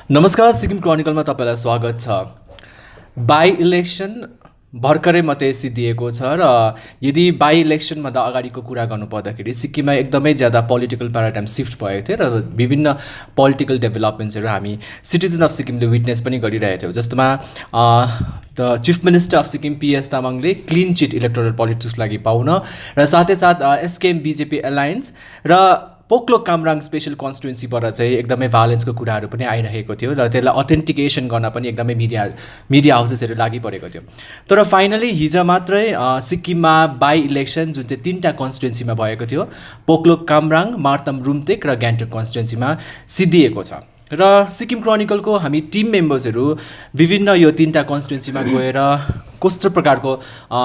नमस्कार, सिक्किम क्रोनिकलमा तपाईँलाई स्वागत छ। बाई इलेक्सन भर्खरै मात्रै सिद्धिएको छ र यदि बाई इलेक्सनभन्दा अगाडिको कुरा गर्नुपर्दाखेरि सिक्किममा एकदमै ज्यादा पोलिटिकल प्याराडाइम सिफ्ट भएको थियो र विभिन्न पोलिटिकल डेभलपमेन्ट्सहरू हामी सिटिजन अफ सिक्किमले विटनेस पनि गरिरहेको थियौँ। जस्तोमा the chief minister of Sikkim PS तामाङले क्लिन चिट इलेक्टोरल पोलिटिक्स लागि पाउन र साथै साथ SKM BJP एलायन्स र पोकलोक कामराङ स्पेसल कन्स्टिट्युन्सीबाट चाहिँ एकदमै भायोलेन्सको कुराहरू पनि आइरहेको थियो र त्यसलाई अथेन्टिकेसन गर्न पनि एकदमै मिडिया हाउसेसहरू लागि परेको थियो। तर फाइनली हिजो मात्रै सिक्किममा बाई इलेक्सन जुन चाहिँ 3टा कन्स्टिट्युन्सीमा भएको थियो, पोकलोक कामराङ, मार्तम रुम्तेक र गान्तोक कन्स्टिट्युन्सीमा सिद्धिएको छ। र सिक्किम क्रोनिकलको हामी टिम मेम्बर्सहरू विभिन्न यो 3टा कन्स्टिट्युन्सीमा गएर कस्तो प्रकारको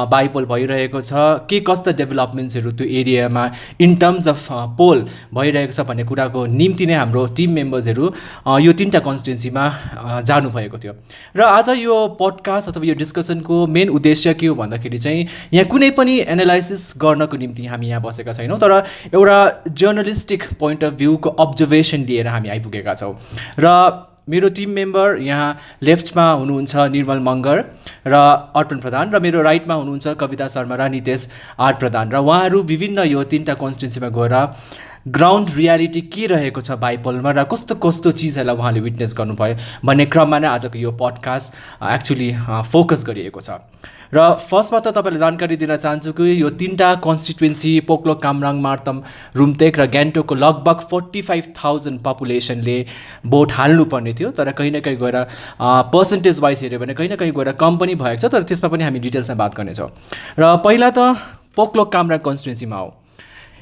बाइपोल भइरहेको छ, के कस्ता डेभलपमेन्ट्सहरू त्यो एरियामा इन टर्म्स अफ पोल भइरहेको छ भन्ने कुराको निम्ति नै हाम्रो टिम मेम्बर्सहरू यो 3टा कन्स्टिट्युन्सीमा जानुभएको थियो। र आज यो पडकास्ट अथवा यो डिस्कसनको मेन उद्देश्य के हो भन्दाखेरि चाहिँ यहाँ कुनै पनि एनालाइसिस गर्नको निम्ति हामी यहाँ बसेका छैनौँ, तर एउटा जर्नलिस्टिक पोइन्ट अफ भ्यूको अब्जर्भेसन लिएर हामी आइपुगेका छौँ। र मेरो टिम मेम्बर यहाँ लेफ्टमा हुनुहुन्छ निर्मल मङ्गर र अर्पण प्रधान, र मेरो राइटमा हुनुहुन्छ कविता शर्मा र नितेश प्रधान, र उहाँहरू विभिन्न यो 3टा कन्स्टिट्युन्सीमा गएर ग्राउन्ड रियालिटी के रहेको छ बाइपोलमा र कस्तो कस्तो चिजहरूलाई उहाँले विटनेस गर्नुभयो भन्ने क्रममा नै आजको यो पडकास्ट एक्चुली फोकस गरिएको छ। र फर्स्टमा त तपाईँलाई जानकारी दिन चाहन्छु कि यो 3टा कन्स्टिट्युन्सी पोकलोक कामराङ, मार्तम रुम्तेक र गान्तोकको लगभग 45,000 पपुलेसनले भोट हाल्नुपर्ने थियो, तर कहीँ न कहीँ गएर पर्सेन्टेज वाइज हेऱ्यो भने कहीँ न कहीँ गएर कम पनि भएको छ, तर त्यसमा पनि हामी डिटेल्समा बात गर्नेछौँ। र पहिला त पोकलोक कामराङ कन्स्टिट्युन्सीमा हो,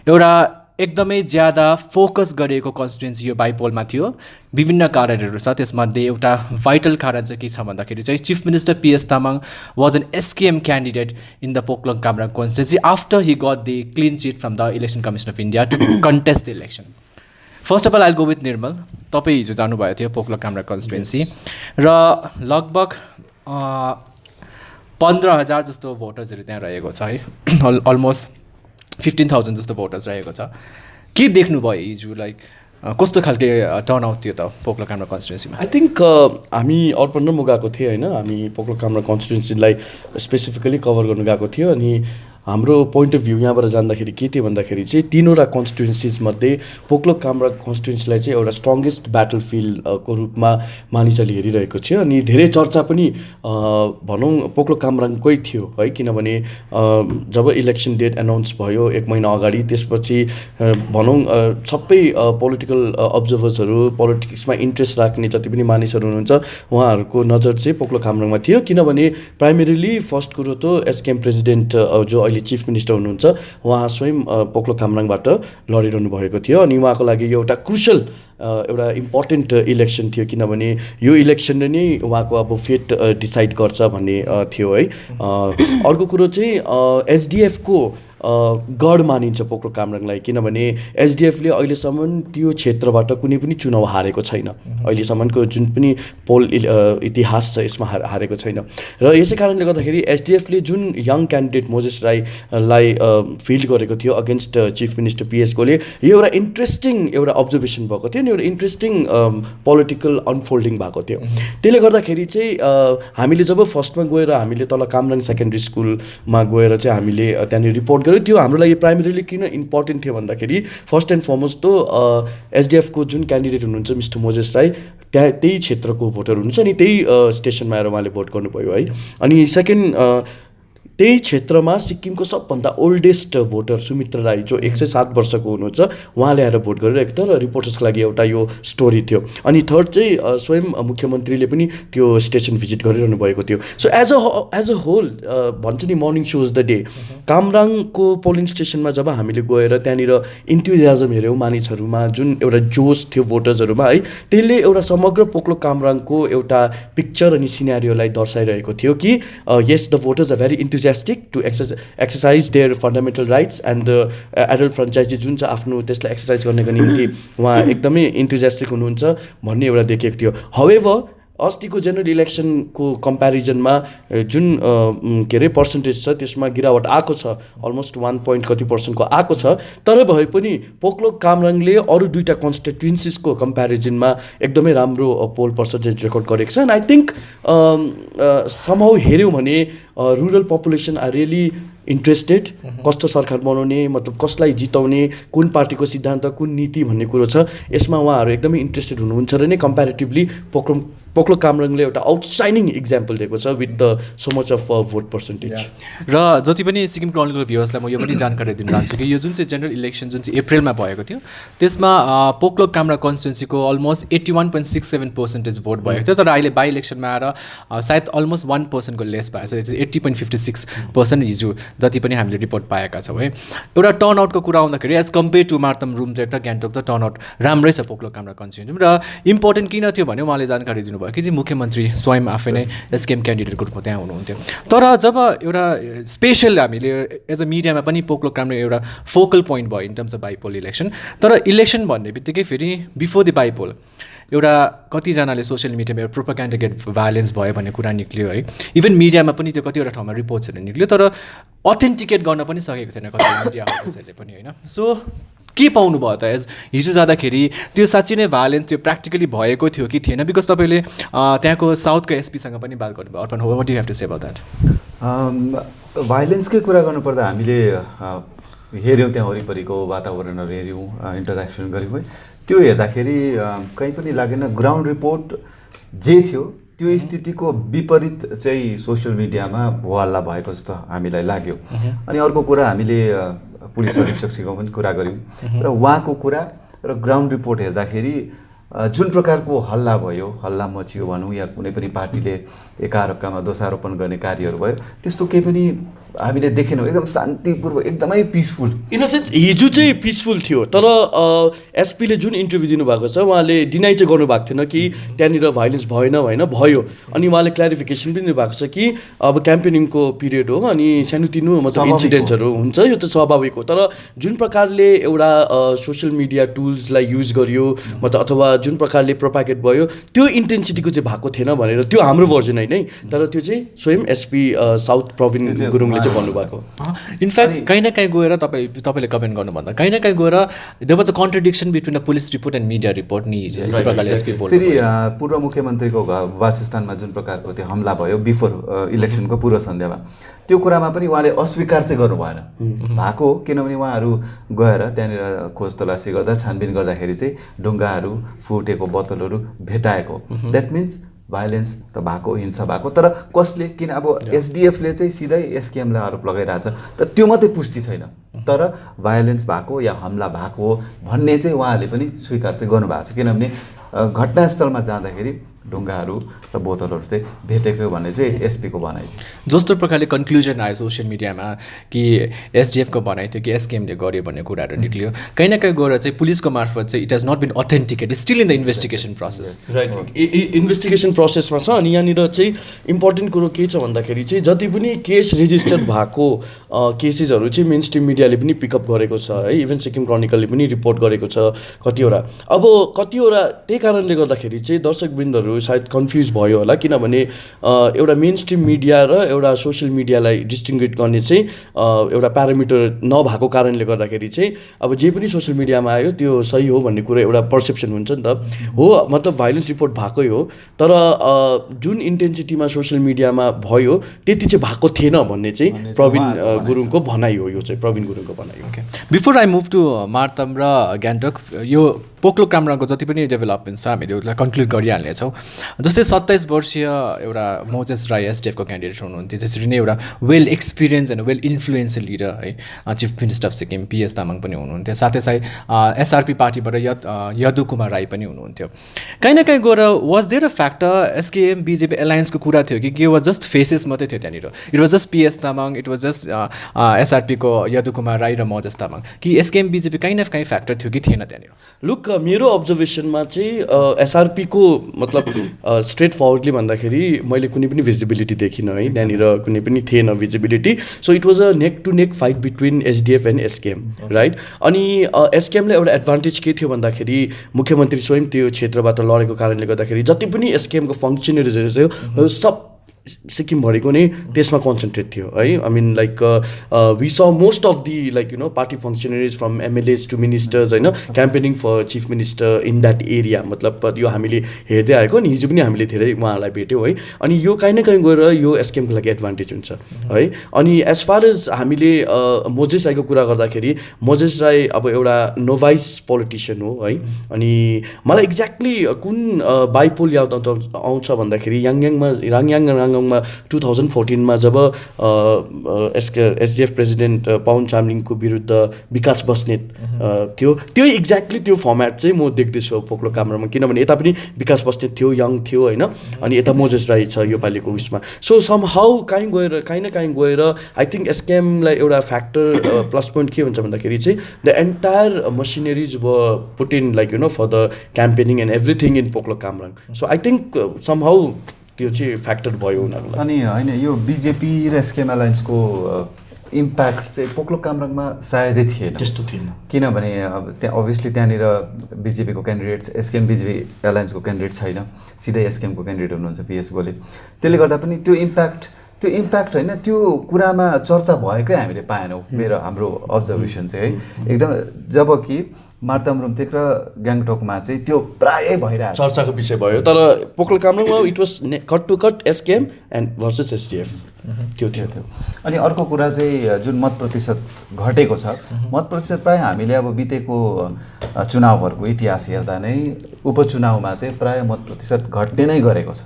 एउटा एकदमै ज्यादा फोकस गरिएको कन्स्टिट्युन्सी यो बाइपोलमा थियो। विभिन्न कारणहरू छ, त्यसमध्ये एउटा भाइटल कारण चाहिँ के छ भन्दाखेरि चाहिँ chief minister PS Tamang was an SKM candidate in the Poklok Kamrang constituency after he got the clean chit from the election commission of India to contest the election. First of all I go with Nirmal. तपाईँ हिजो जानुभएको थियो पोकलोक Kamrang constituency र लगभग 15,000 जस्तो भोटर्सहरू त्यहाँ रहेको छ है, अलमोस्ट 15,000 जस्तो भोटर्स रहेको छ। के देख्नुभयो हिजो, लाइक कस्तो खालके टर्नआउट थियो त पोकलोक कामराङ कन्स्टिट्युन्सीमा? आई थिङ्क हामी अर्पण र म गएको थिएँ होइन, हामी पोकलोक कामराङ कन्स्टिट्युन्सीलाई स्पेसिफिकली कभर गर्नु गएको थियो। अनि हाम्रो पोइन्ट अफ भ्यू यहाँबाट जान्दाखेरि के थियो भन्दाखेरि चाहिँ 3वटा कन्स्टिट्युन्सिजमध्ये पोकलोक कामराङ कन्स्टिट्युन्सीलाई चाहिँ एउटा स्ट्रङ्गेस्ट ब्याटल फिल्डको रूपमा मानिसहरूले हेरिरहेको थियो। अनि धेरै चर्चा पनि भनौँ पोकलोक कामराङकै थियो है, किनभने जब इलेक्सन डेट एनाउन्स भयो 1 महिना अगाडि, त्यसपछि भनौँ सबै पोलिटिकल अब्जर्भर्सहरू, पोलिटिक्समा इन्ट्रेस्ट राख्ने जति पनि मानिसहरू हुनुहुन्छ उहाँहरूको नजर चाहिँ पोकलोक कामराङमा थियो, किनभने प्राइमेरीली फर्स्ट कुरो त SKM प्रेसिडेन्ट जो अहिले चिफ मिनिस्टर हुनुहुन्छ उहाँ स्वयं पोकलोक कामराङबाट लडिरहनु भएको थियो। अनि उहाँको लागि यो एउटा क्रुसियल एउटा इम्पोर्टेन्ट इलेक्सन थियो, किनभने यो इलेक्सनले नै उहाँको अब फेट डिसाइड गर्छ भन्ने थियो है। अर्को कुरो चाहिँ SDF को गढ मानिन्छ पोकलोक कामराङलाई, किनभने SDF ले अहिलेसम्म त्यो क्षेत्रबाट कुनै पनि चुनाव हारेको छैन, अहिलेसम्मको जुन पनि पोल इतिहास छ यसमा हारेको छैन। र यसै कारणले गर्दाखेरि SDF ले जुन यङ क्यान्डिडेट मोजेस राईलाई फिल्ड गरेको थियो अगेन्स्ट चिफ मिनिस्टर PS कोले, यो एउटा इन्ट्रेस्टिङ एउटा अब्जर्भेसन भएको थियो अनि एउटा इन्ट्रेस्टिङ पोलिटिकल अनफोल्डिङ भएको थियो। त्यसले गर्दाखेरि चाहिँ हामीले जब फर्स्टमा गएर हामीले तल कामराङ सेकेन्ड्री स्कुलमा गएर चाहिँ हामीले त्यहाँनिर रिपोर्ट गऱ्यो, त्यो हाम्रो लागि प्राइमेरीली किन इम्पोर्टेन्ट थियो भन्दाखेरि फर्स्ट एन्ड फरमोस्ट त SDF को जुन क्यान्डिडेट हुनुहुन्छ मिस्टर मोजेस राई त्यही क्षेत्रको भोटर हुनुहुन्छ, अनि त्यही स्टेसनमा आएर उहाँले भोट गर्नुभयो है। अनि सेकेन्ड त्यही क्षेत्रमा सिक्किमको सबभन्दा ओल्डेस्ट भोटर सुमित्र राई जो 107 वर्षको हुनुहुन्छ उहाँले आएर भोट गरिरहेको थियो र रिपोर्टर्सको लागि एउटा यो स्टोरी थियो। अनि थर्ड चाहिँ स्वयं मुख्यमन्त्रीले पनि त्यो स्टेसन भिजिट गरिरहनु भएको थियो। सो एज अ होल भन्छ नि मर्निङ सोज द डे, कामराङको पोलिङ स्टेसनमा जब हामीले गएर त्यहाँनिर इन्थुजियाजम हेऱ्यौँ मानिसहरूमा, जुन एउटा जोस थियो भोटर्सहरूमा है, त्यसले एउटा समग्र पोकलोक कामराङको एउटा पिक्चर अनि सिनारियोलाई दर्शाइरहेको थियो कि yes the voters are very to exercise their fundamental rights and the adult franchise जुन छ आफ्नो त्यसलाई एक्सर्साइज गर्नको निम्ति उहाँ एकदमै इन्थुजियास्टिक हुनुहुन्छ भन्ने एउटा देखिएको थियो। हाउएभर अस्तिको जेनरल इलेक्सनको कम्पेरिजनमा जुन के अरे पर्सेन्टेज छ त्यसमा गिरावट आएको छ, अलमोस्ट 1 पोइन्ट कति पर्सेन्टको आएको छ। तर भए पनि पोकलोक कामराङले अरू दुईवटा कन्स्टिट्युन्सिजको कम्पेरिजनमा एकदमै राम्रो पोल पर्सेन्टेज रेकर्ड गरेको छ। एन्ड आई थिङ्क समहाउ हेऱ्यौँ भने rural population are really interested कस्तो सरकार बनाउने, मतलब कसलाई जिताउने, कुन पार्टीको सिद्धान्त, कुन नीति भन्ने कुरो छ, यसमा उहाँहरू एकदमै इन्ट्रेस्टेड हुनुहुन्छ र नै कम्पेरिटिभली पोकलोक कामराङले एउटा आउटसाइनिङ इक्जाम्पल दिएको छ with the so much of vote percentage. र जति पनि सिक्किम क्रोनिकल भ्युअर्सलाई म यो पनि जानकारी दिन चाहन्छु कि यो जुन चाहिँ जेनरल इलेक्सन जुन चाहिँ अप्रिलमा भएको थियो त्यसमा पोकलोक कामराङ कन्स्टिट्युन्सीको अलमोस्ट 81.67% भोट भएको थियो। तर अहिले बाई इलेक्सनमा आएर सायद अलमोस्ट 1% को लेस भएको छ, 80.56% हिजो जति पनि हामीले रिपोर्ट पाएका छौँ है। एउटा टर्नआउटको कुरा आउँदाखेरि as compare to Martam Rumtek र गान्तोक त टर्नआउट राम्रै छ पोकलोक कामराङ कन्स्टिट्युन्सीमा। र इम्पोर्टेन्ट किन थियो भने उहाँले जानकारी दिनुभयो कि चाहिँ मुख्यमन्त्री स्वयं आफै नै एसकेएम क्यान्डिडेटको रूपमा त्यहाँ हुनुहुन्थ्यो। तर जब एउटा स्पेसल हामीले एज अ मिडियामा पनि पोकलोक कामराङ एउटा फोकल पोइन्ट भयो in terms of bipole election. तर इलेक्सन भन्ने बित्तिकै फेरि बिफोर द बाइपोल एउटा कतिजनाले सोसियल मिडियामा एउटा प्रोपागेन्डा भायोलेन्स भयो भन्ने कुरा निक्ल्यो है। इभन मिडियामा पनि त्यो कतिवटा ठाउँमा रिपोर्ट्सहरू निक्ल्यो, तर अथेन्टिकेट गर्न पनि सकेको थिएन कति मिडिया हाउसेसहरूले पनि होइन। सो के पाउनु भयो त एज हिजो जाँदाखेरि त्यो साँच्चै नै भायोलेन्स त्यो प्र्याक्टिकली भएको थियो कि थिएन? बिकज तपाईँले त्यहाँको साउथको एसपीसँग पनि बात गर्नुभयो। Arpan, what do you have to say about that? भायोलेन्सकै कुरा गर्नुपर्दा हामीले हेऱ्यौँ त्यहाँ वरिपरिको वातावरणहरू हेऱ्यौँ, इन्टरेक्सन गऱ्यौँ है। त्यो हेर्दाखेरि कहीँ पनि लागेन ग्राउन्ड रिपोर्ट जे थियो त्यो स्थितिको विपरीत चाहिँ सोसियल मिडियामा होहल्ला भएको जस्तो हामीलाई लाग्यो। अनि अर्को कुरा हामीले पुलिस अधीक्षकसँग पनि कुरा गऱ्यौँ र उहाँको कुरा र ग्राउन्ड रिपोर्ट हेर्दाखेरि जुन प्रकारको हल्ला भयो, हल्ला मचियो भनौँ या कुनै पनि पार्टीले एकाअर्कामा दोषारोपण गर्ने कार्यहरू भयो, त्यस्तो केही पनि हामीले देखेनौँ। एकदम शान्तिपूर्वक, एकदमै पिसफुल। इन द सेन्स हिजो चाहिँ पिसफुल थियो, तर एसपीले जुन इन्टरभ्यू दिनुभएको छ उहाँले डिनाइ चाहिँ गर्नुभएको थिएन कि त्यहाँनिर भाइलेन्स भएन, होइन भयो। अनि उहाँले क्ल्यारिफिकेसन पनि दिनुभएको छ कि अब क्याम्पेनिङको पिरियड हो अनि सानोतिनो मतलब इन्सिडेन्ट्सहरू हुन्छ, यो त स्वाभाविक हो। तर जुन प्रकारले एउटा सोसियल मिडिया टुल्सलाई युज गरियो मतलब अथवा जुन प्रकारले प्रोपागेट भयो त्यो इन्टेन्सिटीको चाहिँ भएको थिएन भनेर त्यो हाम्रो भर्जन होइन है। तर त्यो चाहिँ स्वयं एसपी साउथ प्रवीण गुरुङले चाहिँ भन्नुभएको। इनफ्याक्ट कहीँ न कहीँ गएर तपाईँले कमेन्ट गर्नुभन्दा कहीँ न कहीँ गएर there was a contradiction between the police report and media report नि प्रकारले एसपी बोल्नु। फेरि पूर्व मुख्यमन्त्रीको वासस्थानमा जुन प्रकारको त्यो हमला भयो बिफोर इलेक्सनको पूर्व सन्ध्यामा, त्यो कुरामा पनि उहाँले अस्वीकार चाहिँ गर्नु भएन भएको, किनभने उहाँहरू गएर त्यहाँनिर खोज तलासी गर्दा छानबिन गर्दाखेरि चाहिँ ढुङ्गाहरू, फुटेको बोतलहरू भेटाएको। द्याट मिन्स भायोलेन्स त भएको, हिंसा भएको। तर कसले, किन अब एसडिएफले चाहिँ सिधै एसकेएमलाई आरोप लगाइरहेछ, तर त्यो मात्रै पुष्टि छैन। तर भायोलेन्स भएको या हमला भएको भन्ने चाहिँ उहाँहरूले पनि स्वीकार चाहिँ गर्नुभएको छ, किनभने घटनास्थलमा जाँदाखेरि ढुङ्गाहरू र बोतलहरू चाहिँ भेटेको भन्ने चाहिँ एसपीको भनाइ। जस्तो प्रकारले कन्क्लुजन आयो सोसियल मिडियामा कि एसडिएफको भनाइ थियो कि एसकेएमले गर्यो भन्ने कुराहरू निक्ल्यो। कहीँ न कहीँ गएर चाहिँ पुलिसको मार्फत चाहिँ it has not been authenticate, still in the investigation process. Right, investigation प्रोसेसमा छ। अनि यहाँनिर चाहिँ इम्पोर्टेन्ट कुरो के छ भन्दाखेरि चाहिँ जति पनि केस रेजिस्टर भएको केसेसहरू चाहिँ मेन स्ट्रिम मिडियाले पनि पिकअप गरेको छ है। इभन सिक्किम क्रोनिकलले पनि रिपोर्ट गरेको छ कतिवटा। अब कतिवटा त्यही कारणले गर्दाखेरि चाहिँ दर्शकवृन्दहरू सायद कन्फ्युज भयो होला, किनभने एउटा मेन स्ट्रिम मिडिया र एउटा सोसियल मिडियालाई डिस्टिङ्ग्विट गर्ने चाहिँ एउटा प्यारामिटर नभएको कारणले गर्दाखेरि चाहिँ अब जे पनि सोसियल मिडियामा आयो त्यो सही हो भन्ने कुरा एउटा पर्सेप्सन हुन्छ नि त। हो, मतलब भाइलेन्स रिपोर्ट भएकै हो, तर जुन इन्टेन्सिटीमा सोसियल मिडियामा भयो त्यति चाहिँ भएको थिएन भन्ने चाहिँ प्रवीण गुरुङको भनाइ हो। यो चाहिँ प्रवीण गुरुङको भनाइ हो। Before I move to Martam र गान्तोक, यो पोकलोक कामराङको जति पनि डेभलपमेन्ट छ हामीले उसलाई कन्क्लुड गरिहाल्नेछौँ। जस्तै 27 वर्षीय एउटा मोजेस राई एसडिएफको क्यान्डिडेट हुनुहुन्थ्यो, त्यसरी नै एउटा well experience and well influential leader है chief minister of Sikkim PS Tamang पनि हुनुहुन्थ्यो। साथै एसआरपी पार्टीबाट यदु कुमार राई पनि हुनुहुन्थ्यो। कहीँ न कहीँ गएर was there a factor SKM BJP एलायन्सको कुरा थियो कि वाज जस्ट फेसेस मात्रै थियो त्यहाँनिर? It was just PS Tamang, it was just एसआरपीको यदु शिवकुमार राई र म जस्ता तामाङ कि एसकेएम बिजेपी काहीँ न काहीँ फ्याक्टर थियो कि थिएन त्यहाँनिर? लुक मेरो अब्जर्भेसनमा चाहिँ एसआरपीको मतलब स्ट्रेट फरवर्डली भन्दाखेरि मैले कुनै पनि भिजिबिलिटी देखिनँ है, त्यहाँनिर कुनै पनि थिएन visibility. So it was a neck to neck fight between SDF and SKM, right? अनि एसकेएमलाई एउटा एडभान्टेज के थियो भन्दाखेरि मुख्यमन्त्री स्वयं त्यो क्षेत्रबाट लडेको कारणले गर्दाखेरि जति पनि एसकेएमको फङ्सनरीजहरू थियो सब सिक्किमभरिको नै त्यसमा कन्सन्ट्रेट थियो है. I mean like we saw most of the like party functionaries from MLAs to ministers होइन, campaigning for chief minister in that area. मतलब यो हामीले हेर्दै आएको नि, हिजो पनि हामीले धेरै उहाँहरूलाई भेट्यौँ है. अनि यो काहीँ न काहीँ गएर यो एसकेएमको लागि एडभान्टेज हुन्छ है. अनि एज फार एज हामीले मोजेस राईको कुरा गर्दाखेरि मोजेस राई अब एउटा नोभाइस पोलिटिसियन हो है. अनि मलाई एक्ज्याक्टली कुन बाइपोल याद आउँछ भन्दाखेरि याङयाङमा 2014 जब एसडिएफ प्रेसिडेन्ट पवन चामलिङको विरुद्ध विकास बस्नेत त्यो एक्ज्याक्टली त्यो फर्मेट चाहिँ म देख्दैछु पोकलो कामरामा. किनभने यता पनि विकास बस्नेत थियो, यङ थियो होइन, अनि यता मोजेस राई छ योपालिको उयसमा. सो सम हाउ काहीँ न काहीँ गएर आई थिङ्क एसकेएमलाई एउटा फ्याक्टर प्लस पोइन्ट के हुन्छ भन्दाखेरि चाहिँ the entire machineries we put in like for the campaigning and everything in Poklok Kamrang. So I think somehow त्यो चाहिँ फ्याक्टर भयो उनीहरूलाई. अनि होइन यो बिजेपी र एसकेएम एलायन्सको इम्प्याक्ट चाहिँ पोकलोक कामराङमा सायदै थिएन, त्यस्तो थिएन. किनभने अब त्यहाँ अभियसली त्यहाँनिर बिजेपीको क्यान्डिडेट, एसकेएम बिजेपी एलायन्सको क्यान्डिडेट छैन, सिधै एसकेएमको क्यान्डिडेट हुनुहुन्छ पिएस गोले. त्यसले गर्दा पनि त्यो इम्प्याक्ट होइन, त्यो कुरामा चर्चा भएकै हामीले पाएनौँ. हाम्रो अब्जर्भेसन चाहिँ है एकदम. जबकि मार्ताम रुम्तेक र ग्याङटोकमा चाहिँ त्यो प्रायै भइरहेको चर्चाको विषय भयो. तर पोकलो कामराङमा it was cut to cut SKM and versus SDF त्यो थियो. अनि अर्को कुरा चाहिँ जुन मत प्रतिशत घटेको छ, मत प्रतिशत प्रायः हामीले अब बितेको चुनावहरूको इतिहास हेर्दा नै उपचुनावमा चाहिँ प्रायः मत प्रतिशत घट्ने नै गरेको छ.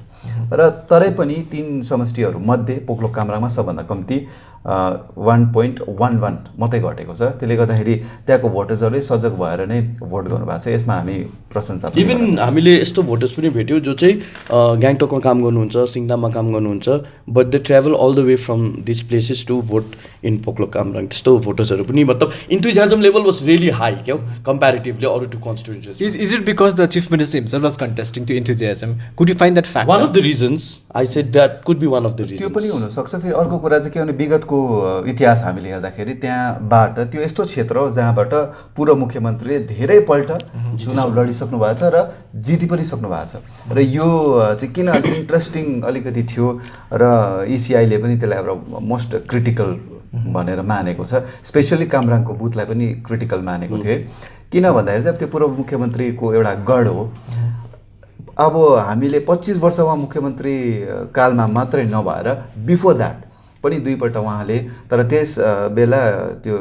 र तरै पनि 3 समष्टिहरूमध्ये पोकलोक कामराङमा सबभन्दा कम्ती 1.11 मात्रै घटेको छ. त्यसले गर्दाखेरि त्यहाँको भोटर्सहरूले सजग भएर नै भोट गर्नुभएको छ. यसमा हामी प्रशंसा. इभन हामीले यस्तो भोटर्स पनि भेट्यौँ जो चाहिँ ग्याङटोकमा काम गर्नुहुन्छ, सिङदाममा काम गर्नुहुन्छ, but they travel all the way from this places to vote in Poklok Kamrang. त्यस्तो भोटर्सहरू पनि मतलब enthusiasm level was really high क्या कम्प्यारिटिभली अरू to constituencies. Is it because the chief minister himself was contesting to enthusiasm? Could you find that fact? One of the reasons I said that could be one of the reasons. त्यो पनि हुनसक्छ. फेरि अर्को कुरा चाहिँ के भने विगतको इतिहास हामीले हेर्दाखेरि त्यहाँबाट त्यो यस्तो क्षेत्र हो जहाँबाट पूर्व मुख्यमन्त्रीले धेरैपल्ट चुनाव लडिसक्नु भएको छ र जिति पनि सक्नु भएको छ. र यो चाहिँ किन इन्ट्रेस्टिङ अलिकति थियो र इसिआईले पनि त्यसलाई एउटा मोस्ट क्रिटिकल भनेर मानेको छ. स्पेसली कामराङको बुथलाई पनि क्रिटिकल मानेको थियो. किन भन्दाखेरि चाहिँ त्यो पूर्व मुख्यमन्त्रीको एउटा गढ हो. अब हामीले 25 वर्ष उहाँ मुख्यमन्त्री कालमा मात्रै नभएर बिफोर द्याट पनि 2 पल्ट उहाँले, तर त्यस बेला त्यो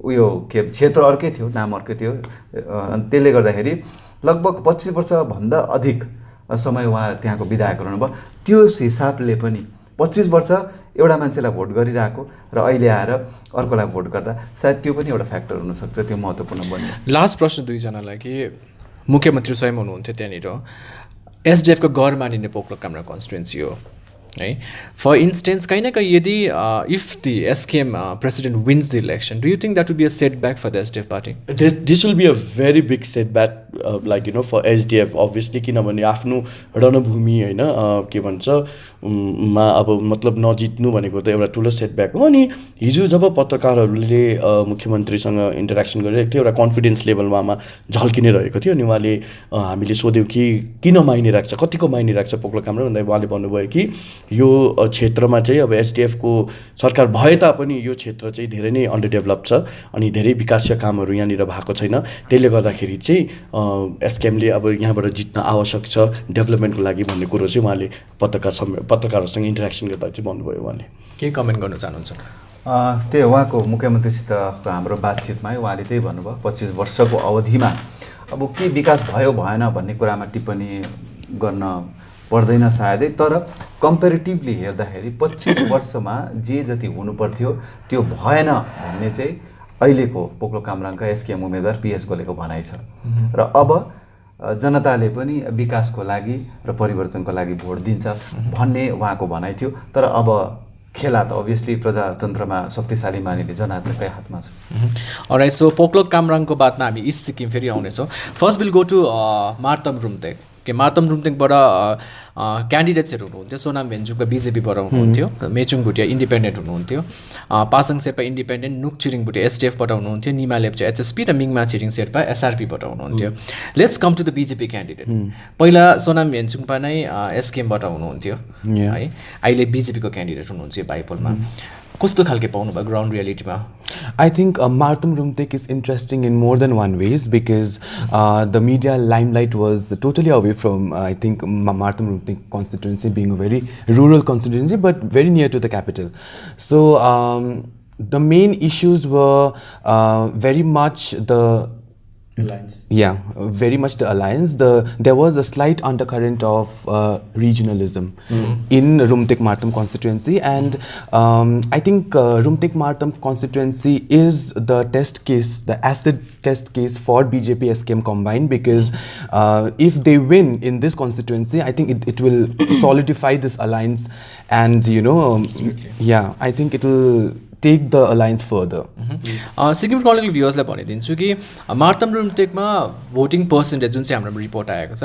उयो के क्षेत्र अर्कै थियो, नाम अर्कै थियो. अनि त्यसले गर्दाखेरि लगभग 25 वर्षभन्दा अधिक समय उहाँ त्यहाँको विधायक रहनुभयो. त्यो हिसाबले पनि 25 वर्ष एउटा मान्छेलाई भोट गरिरहेको र अहिले आएर अर्कोलाई भोट गर्दा सायद त्यो पनि एउटा फ्याक्टर हुनसक्छ. त्यो महत्त्वपूर्ण बन्यो. लास्ट प्रश्न दुईजनालाई कि मुख्यमन्त्री स्वयं हुनुहुन्थ्यो त्यहाँनिर, एसडिएफको गढ मानिने पोकलोक कामराङ कन्स्टिट्युन्सी हो है. फर इन्स्टेन्स काहीँ न काहीँ यदि if the SKM president wins the election, do you think that would be a setback for the SDF party? This will be a very big setback like for SDF obviously. किनभने आफ्नो रणभूमि होइन के भन्छ मा अब मतलब नजित्नु भनेको त एउटा ठुलो सेटब्याक हो. अनि हिजो जब पत्रकारहरूले मुख्यमन्त्रीसँग इन्टरेक्सन गरिरहेको थियो, एउटा कन्फिडेन्स लेभल उहाँमा झल्किने रहेको थियो. अनि उहाँले हामीले सोध्यौँ कि किन माइने राख्छ, कतिको माइने राख्छ पोकलोक कामराङ भन्दा उहाँले भन्नुभयो कि यो क्षेत्रमा चाहिँ अब एसडिएफको सरकार भए तापनि यो क्षेत्र चाहिँ धेरै नै अन्डर डेभलप छ अनि धेरै विकासीय कामहरू यहाँनिर भएको छैन. त्यसले गर्दाखेरि चाहिँ एसकेएमले अब यहाँबाट जित्न आवश्यक छ डेभलपमेन्टको लागि भन्ने कुरो चाहिँ उहाँले पत्रकारहरूसँग इन्टरेक्सन गर्दा चाहिँ भन्नुभयो. उहाँले के कमेन्ट गर्न चाहनुहुन्छ? त्यही उहाँको मुख्यमन्त्रीसित हाम्रो बातचितमा उहाँले त्यही भन्नुभयो 25 वर्षको अवधिमा अब के विकास भयो भएन भन्ने कुरामा टिप्पणी गर्न पर्दैन सायदै. तर कम्पेरिटिभली हेर्दाखेरि 25 वर्षमा जे जति हुनुपर्थ्यो त्यो भएन भन्ने चाहिँ अहिलेको पोकलोक कामराङका एसकेएम उम्मेदवार पिएस गोलेको भनाइ छ. र अब जनताले पनि विकासको लागि र परिवर्तनको लागि भोट दिन्छ भन्ने उहाँको भनाइ थियो. तर अब खेला त अभियसली प्रजातन्त्रमा शक्तिशाली मानिने जनआत्माकै हातमा छ। अलराइट, सो पोकलोक कामराङको बादमा हामी इस्ट सिक्किम फेरि आउनेछौँ। First will go to Martam Rumtek. के मार्तम रुम्तेकबाट क्यान्डिडेट्सहरू हुनुहुन्थ्यो। सोनाम भेन्चुङका बिजेपीबाट हुनुहुन्थ्यो, मेचुङ भुटिया इन्डिपेन्डेन्ट हुनुहुन्थ्यो, पासाङ शेर्पा इन्डिपेन्डेन्ट, नुक छिरिङ भुटिया एसडिएफबाट हुनुहुन्थ्यो, निमा लेप्चा एचएसपी र मिङमा छिरिङ शेर्पा एसआरपीबाट हुनुहुन्थ्यो। Let's come to the BJP candidate. पहिला सोनाम भेन्चुङपा नै एसकेएमबाट हुनुहुन्थ्यो है, अहिले बिजेपीको क्यान्डिडेट हुनुहुन्छ यो बाइपोलमा। कस्तो खालके पाउनुभयो ground रियालिटीमा? I think Martam Rumtek is interesting in more than one ways because the media limelight was totally away from I think Martam Rumtek constituency being a very rural constituency but very near to the capital. So the main issues were very much the alliance. Yeah, very much the alliance. There was a slight undercurrent of regionalism in Rumtek Martam constituency, and I think Rumtek Martam constituency is the test case, the acid test case for BJP SKM combined, because if they win in this constituency, I think it will solidify this alliance, and yeah, I think it will take the alliance further. Sikkim chronicle भ्युअर्सलाई भनिदिन्छु कि Martam रुम्तेकमा voting percentage जुन चाहिँ हाम्रो report आएको छ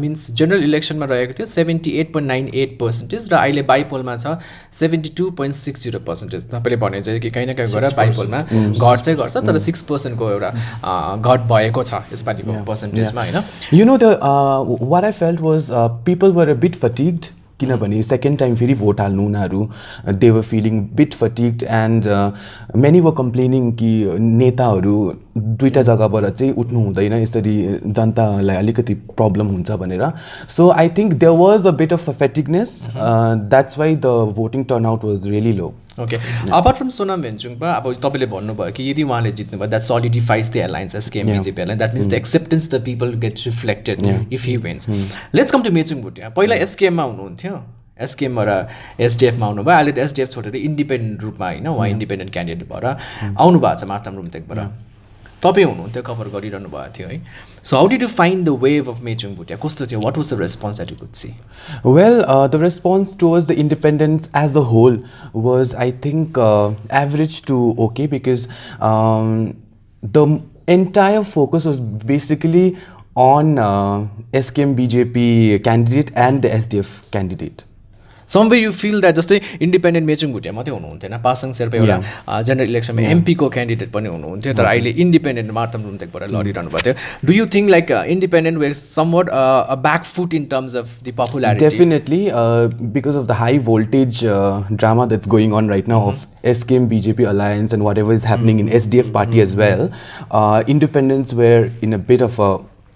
means general इलेक्सनमा रहेको थियो 78.98% र अहिले बाइपोलमा छ 72.60%। तपाईँले भने चाहिँ कि कहीँ न कहीँ गएर बाइपोलमा घट चाहिँ गर्छ, तर 6% को एउटा घट भएको छ यसपालिको पर्सेन्टेजमा होइन। You know, what I felt was people were a bit fatigued. किनभने सेकेन्ड टाइम फेरि भोट हाल्नु उनीहरू, they were feeling bit fatigued and many were complaining कि नेताहरू दुईवटा जग्गाबाट चाहिँ उठ्नु हुँदैन, यसरी जनतालाई अलिकति प्रब्लम हुन्छ भनेर। So I think there was a bit of fatigueness, that's why the voting turnout was really low. Okay, apart from Sonam भेन्चुङमा अब तपाईँले भन्नुभयो कि यदि उहाँले जित्नुभयो that solidifies the alliance SKM BJP alliance, that means the acceptance the people gets reflected if he wins. Let's come to Mechung Bhutia. पहिला एसकेएममा हुनुहुन्थ्यो, एसकेएमबाट एसडिएफमा आउनुभयो, अहिले त एसडिएफ छोडेर इन्डिपेन्डेन्ट रूपमा होइन उहाँ इन्डिपेन्डेन्ट क्यान्डिडेट भएर आउनुभएको छ मार्तम रुम्तेकबाट। तपाईँ हुनुहुन्थ्यो, कभर गरिरहनु भएको थियो है। So how did you find the wave of Mechung Bhutia? कस्तो थियो? What was the response that you could see? Well, the response towards the independence as a whole was, I think, average to okay, because the entire focus was basically on SKM BJP candidate and the SDF candidate. Some way you feel that जस्तै independent Mechung Bhutia मात्रै हुनुहुन्थेन, पासाङ शेर्पा एउटा general इलेक्सनमा एमपीको candidate पनि हुनुहुन्थ्यो, तर अहिले independent Martam रुम्तेकबाट लडिरहनु भएको थियो। Do you think like independent were somewhat a back foot in terms of the popularity? Definitely, because of the high voltage drama that's going on right now of SKM BJP alliance and whatever is happening in SDF party as well, independents were in a bit of a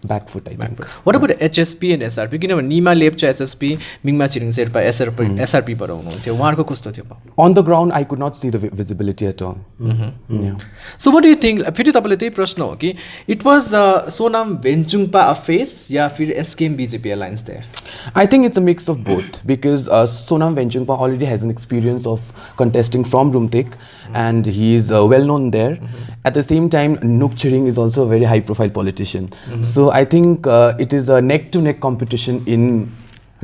back foot, I think. What about HSP and SRP? किनभने Nima Lepcha HSP, मिङमा छिरिङ शेर्पा एसआरपीबाट हुनुहुन्थ्यो, उहाँहरूको कस्तो थियो? On the ground, I could not see the visibility at all. Yeah. So what do you think? फेरि तपाईँले त्यही प्रश्न हो कि it was Sonam Venchungpa a face या फिर SKM BJP alliance there? I think it's a mix of both, because Sonam Venchungpa already has an experience of contesting from Rumtek and he is well known there. At the same time, Nuk Chiring is also a very high profile politician. So I think it is a neck to neck competition in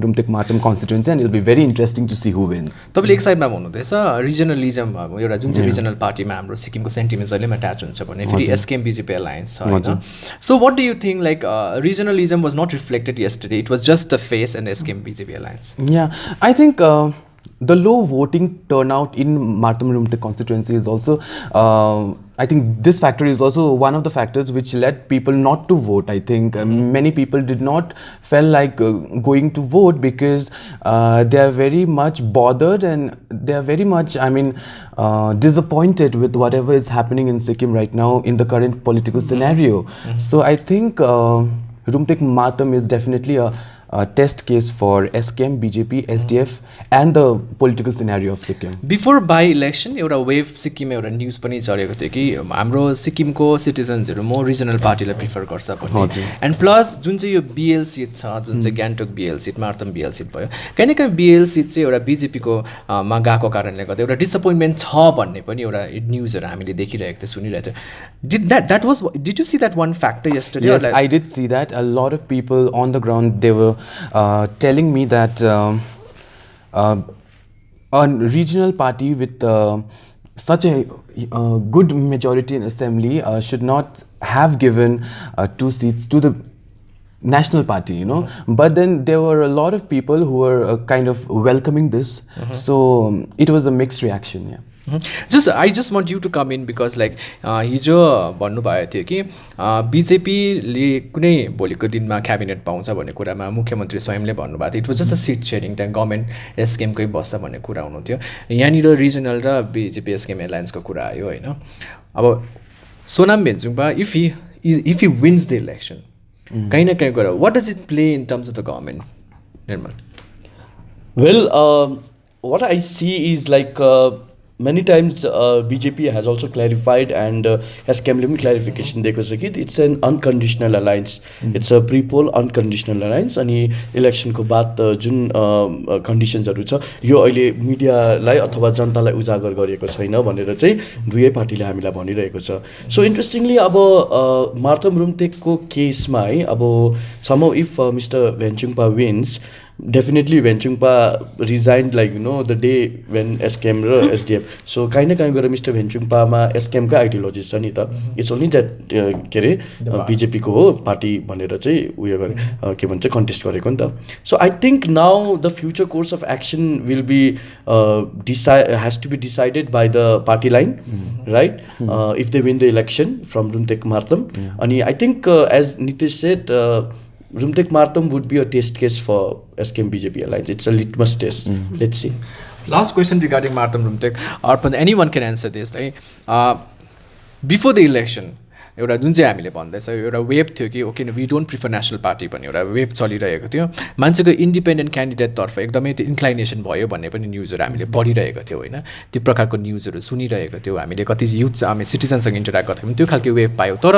Rumtek Martam constituency and it will be very interesting to see who wins. तपाईँले एक साइडमा भन्नुहुँदैछ रिजनलिजम एउटा जुन चाहिँ regional पार्टीमा हाम्रो सिक्किमको सेन्टिमेन्ट जहिले अट्याच हुन्छ भने फेरि एसकेएम बीजेपी अलायन्स छ होइन। So what do you think like regionalism was not reflected yesterday, it was just the face and SKM BJP alliance? Yeah, I think the low voting turnout in Martam Rumtek constituency is also, I think this factor is also one of the factors which led people not to vote. I think many people did not feel like going to vote because they are very much bothered and they are very much, disappointed with whatever is happening in Sikkim right now in the current political scenario. So I think Rumtek Martam is definitely a test case for SKM, BJP, SDF and the political scenario of Sikkim. Before by election एउटा wave सिक्किममा एउटा news पनि चलेको थियो कि हाम्रो सिक्किमको सिटिजन्सहरू म रिजनल पार्टीलाई प्रिफर गर्छ भन्ने, एन्ड प्लस जुन चाहिँ यो बिएल सिट छ, जुन चाहिँ गान्तोक बिएल सिट, मार्तम बिएल सिट भयो, कहीँ न कहीँ बिएल सिट चाहिँ एउटा बिजेपीको मा गएको कारणले गर्दा एउटा डिसपोइन्टमेन्ट छ भन्ने पनि एउटा न्युजहरू हामीले देखिरहेको थियो, सुनिरहेको थियो। Did you see that one factor yesterday? Yes, I did see that. A lot of people on the ground, they were telling me that a regional party with such a good majority in assembly should not have given 2 seats to the national party, you know. But then there were a lot of people who were kind of welcoming this. So it was a mixed reaction, yeah. I just want you to come in because like हिजो भन्नुभएको थियो कि बिजेपीले कुनै भोलिको दिनमा cabinet पाउँछ भन्ने कुरामा मुख्यमन्त्री स्वयंले भन्नुभएको थियो. It was just a seat sharing, त्यहाँ गभर्मेन्ट एसकेएमकै बस्छ भन्ने कुरा हुनुहुन्थ्यो. यहाँनिर रिजनल र बिजेपी एसकेएम एलायन्सको कुरा आयो होइन. अब Sonam Bhenchungpa if he wins the election कहीँ न कहीँ गएर what does it play in terms of the government Nirmal? Well, what I see is like many times BJP has also clarified and SKM le पनि clarification दिएको छ कि it's an unconditional alliance. It's a pre-poll unconditional alliance. अनि इलेक्सनको बाद जुन कन्डिसन्सहरू छ यो अहिले मिडियालाई अथवा जनतालाई उजागर गरिएको छैन भनेर चाहिँ दुवै पार्टीले हामीलाई भनिरहेको छ. सो इन्ट्रेस्टिङली अब मार्तम रुम्तेकको केसमा है अब somehow if Mr. Bhenchungpa wins, definitely Venchungpa resigned like the day when SKM र SDF. So kind of गएर Mr. भेन्चुङपामा SKM का आइडियोलोजी छ नि त. इट्स ओन्ली द्याट के अरे बिजेपी को हो पार्टी भनेर चाहिँ उयो गरे के भन्छ कन्टेस्ट गरेको नि त. So I think now the future course of action will be has to be decided by the party line, right? If they win the election from Rumtek Martam. And I think as Nitesh said, Rumtek Martam would be a test case for SKM BJP alliance. It's a litmus test. Let's see. Last question regarding Martam Rumtek. Arpan, anyone can answer this. Before the election, एउटा जुन चाहिँ हामीले भन्दैछ एउटा wave थियो कि okay we don't prefer national party भन्ने एउटा वेभ चलिरहेको थियो. मान्छेको इन्डिपेन्डेन्ट क्यान्डिडेटतर्फ एकदमै त्यो इन्क्लाइनेसन भयो भन्ने पनि न्युजहरू हामीले पढिरहेको थियौँ होइन. त्यो प्रकारको न्युजहरू सुनिरहेको थियौँ हामीले. कति युथ हामी सिटिजनसँग इन्टरेक्ट गर्थ्यौँ त्यो खालको वेभ पायौँ. तर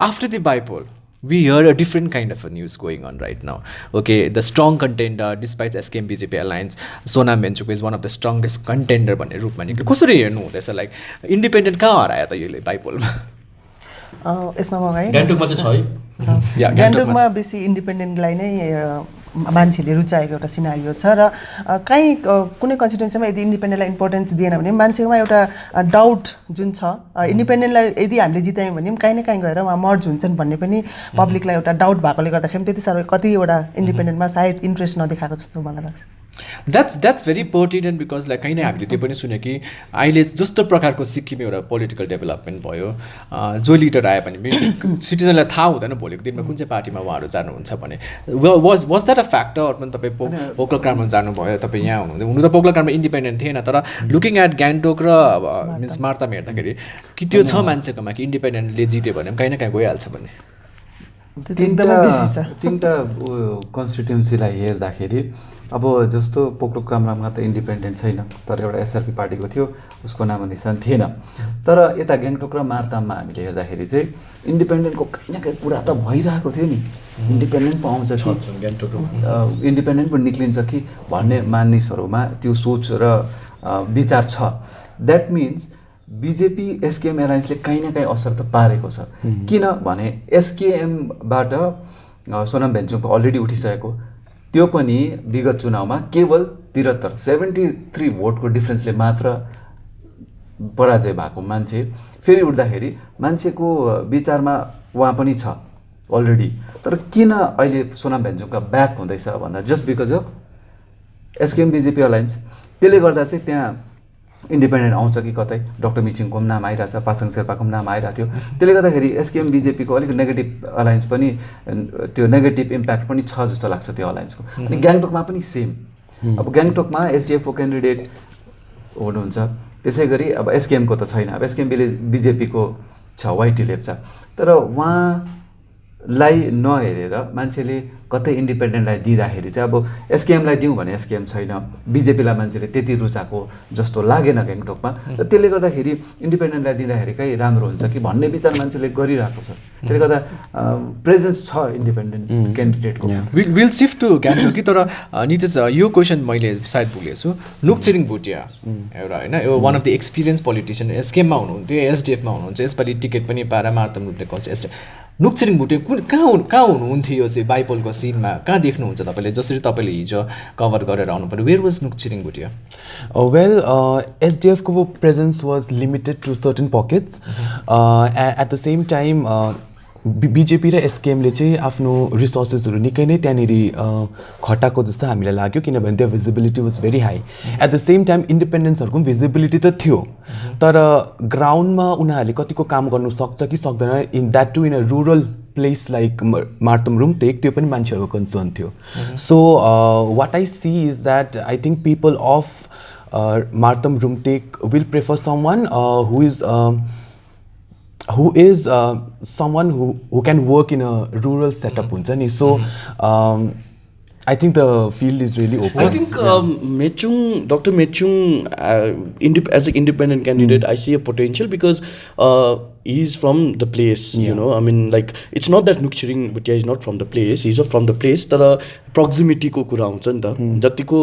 after the bipole we hear a different kind of a news going on right now. Okay, the strong contender despite SKM BJP alliance, Sonam Venchuk is one of the strongest contender भन्ने रूपमा निक्ल्यो. कसरी हेर्नु हुँदैछ like independent कहाँ हरायो त यसले बाइपोलमा? यसमा म है गान्तोकमा चाहिँ छ है गान्तोकमा बेसी इन्डिपेन्डेन्टलाई नै मान्छेले रुचाएको एउटा सिनारियो छ र कहीँ कुनै कन्स्टिट्युन्सीमा यदि इन्डिपेन्डेन्टलाई इम्पोर्टेन्स दिएन भने मान्छेमा एउटा डाउट जुन छ इन्डिपेन्डेन्टलाई यदि हामीले जितायौँ भने पनि कहीँ न कहीँ गएर उहाँ मर्ज हुन्छन् भन्ने पनि पब्लिकलाई एउटा डाउट भएकोले गर्दाखेरि त्यति साह्रो कतिवटा इन्डिपेन्डेन्टमा सायद इन्ट्रेस्ट नदेखाएको जस्तो मलाई लाग्छ. That's very pertinent because like कहीँ न हामीले त्यो पनि सुन्यो कि अहिले जस्तो प्रकारको सिक्किम एउटा पोलिटिकल डेभलपमेन्ट भयो जो लिडर आयो भने पनि सिटिजनलाई थाहा हुँदैन भोलिको दिनमा कुन चाहिँ पार्टीमा उहाँहरू जानुहुन्छ भने. वाज द्याट अ फ्याक्टर पनि तपाईँ पोकल क्राममा जानुभयो तपाईँ यहाँ हुनुहुँदै हुनु त पोकल क्राममा इन्डिपेन्डेन्ट थिएन तर लुकिङ एट गान्तोक र मिन्स मार्ताम हेर्दाखेरि कि त्यो छ मान्छेकोमा कि इन्डिपेन्डेन्टले जित्यो भने पनि कहीँ न कहीँ गइहाल्छ भन्ने. तिनवटा कन्स्टिट्युन्सीलाई हेर्दाखेरि अब जस्तो पोकलोक कामराङमा त इन्डिपेन्डेन्ट छैन तर एउटा एसआरपी पार्टीको थियो उसको नाम निशान थिएन. तर यता गान्तोक र मार्ताममा हामीले हेर्दाखेरि चाहिँ इन्डिपेन्डेन्टको कहीँ न कहीँ कुरा त भइरहेको थियो नि. इन्डिपेन्डेन्ट पो आउँछ कि इन्डिपेन्डेन्ट पो निक्लिन्छ कि भन्ने मानिसहरूमा त्यो सोच र विचार छ. द्याट मिन्स बिजेपी एसकेएम एलायन्सले कहीँ न कहीँ असर त पारेको छ. किनभने एसकेएमबाट सोनाम भेन्चुङको अलरेडी उठिसकेको त्यो पनि विगत चुनावमा केवल 73 भोटको डिफ्रेन्सले मात्र पराजय भएको मान्छे फेरि उठ्दाखेरि मान्छेको विचारमा उहाँ पनि छ अलरेडी. तर किन अहिले सोनाम भेन्चुङका ब्याक हुँदैछ भन्दा just because of SKM BJP alliance. त्यसले गर्दा चाहिँ त्यहाँ इन्डिपेन्डेन्ट आउँछ कि कतै डक्टर मिचिङको पनि नाम आइरहेछ पासाङ शेर्पाको पनि नाम आइरहेको थियो. त्यसले गर्दाखेरि एसकेएम बिजेपीको अलिक नेगेटिभ अलायन्स पनि त्यो नेगेटिभ इम्प्याक्ट पनि छ जस्तो लाग्छ त्यो अलायन्सको. अनि गान्तोकमा पनि सेम. अब गान्तोकमा एसडिएफको क्यान्डिडेट हुनुहुन्छ त्यसै गरी अब एसकेएमको त छैन. अब एसकेएम बिजेपीको छ वाइटी लेप्चा. तर उहाँलाई नहेरेर मान्छेले कतै इन्डिपेन्डेन्टलाई दिँदाखेरि चाहिँ अब एसकेएमलाई दिउँ भने एसकेएम छैन बिजेपीलाई मान्छेले त्यति रुचाएको जस्तो लागेन गान्तोकमा. र त्यसले गर्दाखेरि इन्डिपेन्डेन्टलाई दिँदाखेरि कहीँ राम्रो हुन्छ कि भन्ने विचार मान्छेले गरिरहेको छ. त्यसले गर्दा प्रेजेन्स छ इन्डिपेन्डेन्ट क्यान्डिडेटको. विल सिफ्ट टु गान्तोक कि तर नितेश यो क्वेसन मैले सायद भुलेछु. नुकछिरिङ भुटिया एउटा होइन यो one of the experience politician एसकेएममा हुनुहुन्थ्यो एसडिएफमा हुनुहुन्छ यसपालि टिकट पनि पाएर मार्तम रूपले कन्छ एसडिएफ नुक्छिरिङ भुटिया कहाँ हुनुहुन्थ्यो यो चाहिँ बाइपोलको सिनमा कहाँ देख्नुहुन्छ तपाईँले जसरी तपाईँले हिजो कभर गरेर आउनु पर्यो where was Nukchhiring Bhutia Well, SDFको presence was limited to certain pockets. At the same time, BJP र SKMले चाहिँ आफ्नो रिसोर्सेसहरू निकै नै त्यहाँनिर खटाएको जस्तो हामीलाई लाग्यो किनभने त्यो visibility was very high at the same time इन्डिपेन्डेन्सहरूको भिजिबिलिटी त थियो तर ग्राउन्डमा उनीहरूले कतिको काम गर्नु सक्छ कि सक्दैन in that to in a rural place like Martam Rumtek त्यो पनि मान्छेहरूको कन्सर्न थियो so what I see is that I think people of Martam Rumtek will prefer someone who is someone who can work in a rural setup huncha ni so I think the field is really open. I think Dr. Mechung as an independent candidate I see a potential because he's from the place you know I mean like it's not that Nukchiring Bhutia is not from the place he's from the place तर proximity को कुरा हुन्छ नि त जतिको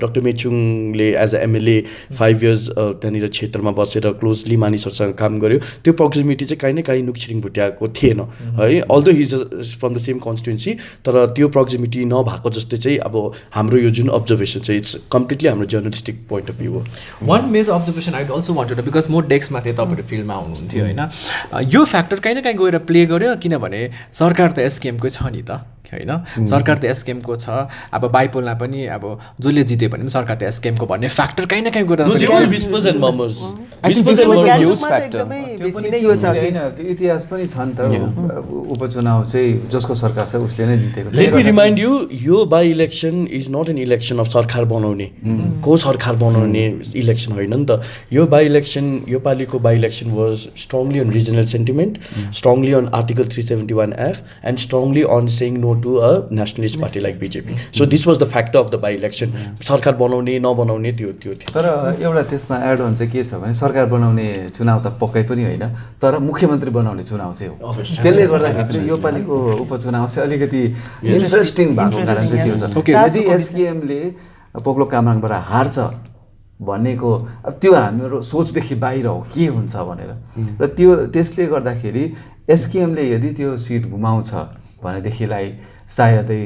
Dr. Mechung ले as a MLA 5 years त्यहाँनिर क्षेत्रमा बसेर क्लोजली मानिसहरुसँग काम गर्यो त्यो proximity चाहिँ काहीँ न काहीँ Nukchiring Bhutia को थिएन है although he's from the same constituency तर त्यो proximity नभएको जस्तै चाहिँ अब हाम्रो यो जुन observation चाहिँ it's completely हाम्रो journalistic point of view हो one major observation I also wanted to because more डेस्कमा थिए तपाईहरु फिल्डमा आउनुहुन्थ्यो हैन यो फ्याक्टर काहीँ न काहीँ गएर प्ले गर्यो किनभने सरकार त एसकेएमकै छ नि त हैन सरकार त एसकेएमको छ अब बाइपोलमा पनि अब जसले जित्यो भने पनि सरकार त एसकेएमको भन्ने फ्याक्टर काहीँ न काहीँ गएर whispers and murmurs त्यो इतिहास पनि छ नि त उपचुनाव चाहिँ जसको सरकार छ उसले नै जितेको Let me remind you यो by election is not an election of सरकार बनाउने को सरकार बनाउने इलेक्सन होइन नि त यो बाई इलेक्सन योपालिको by election was strongly on regional sentiment strongly on article 371F and strongly on saying no to a nationalist party like BJP so this was the factor of the by election सरकार बनाउने नबनाउने त्यो थियो तर एउटा त्यसमा add on चाहिँ के छ भने सरकार बनाउने चुनाव त पक्कै पनि होइन तर मुख्यमन्त्री बनाउने चुनाव चाहिँ हो त्यसले गर्दाखेरि योपालिको उपचुनाव चाहिँ अलिकति इन्ट्रेस्टिङ भएको कारण चाहिँ त्यो छ यदि एसकेएमले पोकलोक कामराङबाट हार्छ भनेको अब त्यो हाम्रो सोचदेखि बाहिर हो के हुन्छ भनेर र त्यो त्यसले गर्दाखेरि एसकेएमले यदि त्यो सिट गुमाउँछ भनेदेखिलाई सायदै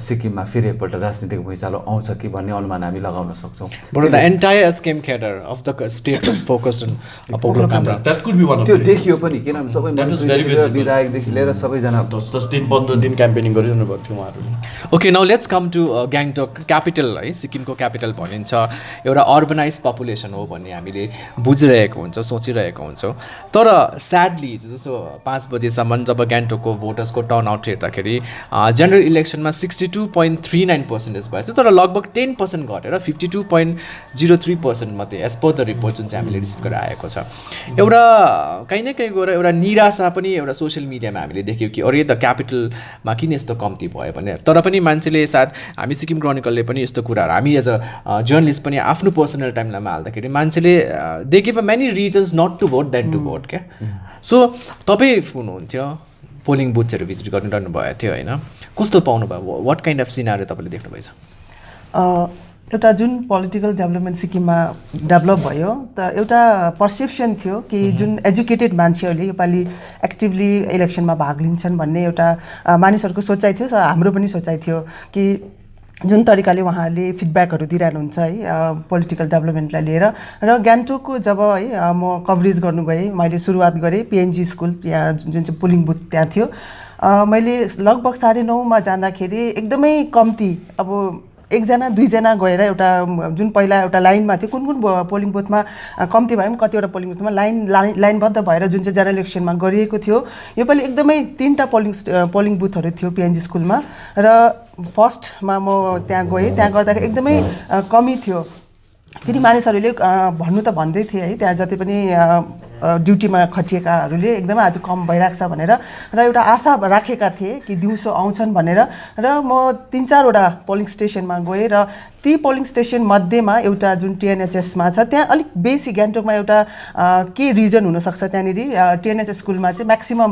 सिक्किममा फेरि एकपल्ट राजनीतिक भुइँचालो आउँछ कि भन्ने अनुमान हामी लगाउन सक्छौँ But the entire SKM cadre of the state was focused on Poklok Kamrang. That could be one of त्यो देखियो पनि किनभने सबै मन्त्री विधायकदेखि लिएर सबैजना 10 दिन 15 दिन क्याम्पेनिङ गरिरहनु भएको थियो उहाँहरूले Okay, now let's come to Gangtok capital है सिक्किमको क्यापिटल भनिन्छ एउटा अर्बनाइज पपुलेसन हो भन्ने हामीले बुझिरहेको हुन्छ सोचिरहेको हुन्छौँ तर स्याडली जस्तो 5 बजेसम्म जब गान्तोकको भोटर्सको टर्नआउट हेर्दाखेरि जनरल इलेक्सनमा 62.39% भएको थियो तर लगभग 10% घटेर 52.03% मात्रै एज पर द रिपोर्ट जुन चाहिँ हामीले रिसिभ गरेर आएको छ एउटा काहीँ न काहीँ गएर एउटा निराशा पनि एउटा सोसियल मिडियामा हामीले देख्यौँ कि अरे द क्यापिटलमा किन यस्तो कम्ती भयो भने तर पनि मान्छेले सायद हामी सिक्किम क्रोनिकलले पनि यस्तो कुराहरू हामी एज अ जर्नलिस्ट पनि आफ्नो पर्सनल टाइमलाईमा हाल्दाखेरि मान्छेले they give a many reasons not to vote then to vote क्या सो तपाईँ हुनुहुन्थ्यो पोलिङ बुथ्सहरू भिजिट गरिरहनु भएको थियो होइन कस्तो पाउनुभयो वाट काइन्ड अफ सिनारियो तपाईँले देख्नुभएछ एउटा जुन पोलिटिकल डेभलपमेन्ट सिक्किममा डेभलप भयो त एउटा पर्सेप्सन थियो कि जुन एजुकेटेड मान्छेहरूले योपालि एक्टिभली इलेक्सनमा भाग लिन्छन् भन्ने एउटा मानिसहरूको सोचाइ थियो र हाम्रो पनि सोचाइ थियो कि जुन तरिकाले उहाँहरूले फिडब्याकहरू दिइरहनुहुन्छ है पोलिटिकल डेभलपमेन्टलाई लिएर र गान्तोकको जब है म कभरेज गर्नु गएँ मैले सुरुवात गरेँ पिएनजी स्कुल त्यहाँ जुन चाहिँ पोलिङ बुथ त्यहाँ थियो मैले लगभग 9:30मा जाँदाखेरि एकदमै कम्ती अब एकजना दुईजना गएर एउटा जुन पहिला एउटा लाइनमा थियो कुन कुन पोलिङ बुथमा कम्ती भए पनि कतिवटा पोलिङ बुथमा लाइनबद्ध भएर जुन चाहिँ जनरल इलेक्सनमा गरिएको थियो योपालि एकदमै 3टा पोलिङ बुथहरू थियो पिएनजी स्कुलमा र फर्स्टमा म त्यहाँ गएँ त्यहाँ गर्दाखेरि एकदमै कमी थियो फेरि मानिसहरूले भन्नु त भन्दै थिए है त्यहाँ जति पनि ड्युटीमा खटिएकाहरूले एकदमै आज कम भइरहेको छ भनेर र एउटा आशा राखेका थिए कि दिउँसो आउँछन् भनेर र म 3-4वटा पोलिङ स्टेसनमा गएँ र ती पोलिङ स्टेसन मध्येमा एउटा जुन टिएनएचएसमा छ त्यहाँ अलिक बेसी गान्तोकमा एउटा के रिजन हुनसक्छ त्यहाँनिर टिएनएचएस स्कुलमा चाहिँ म्याक्सिमम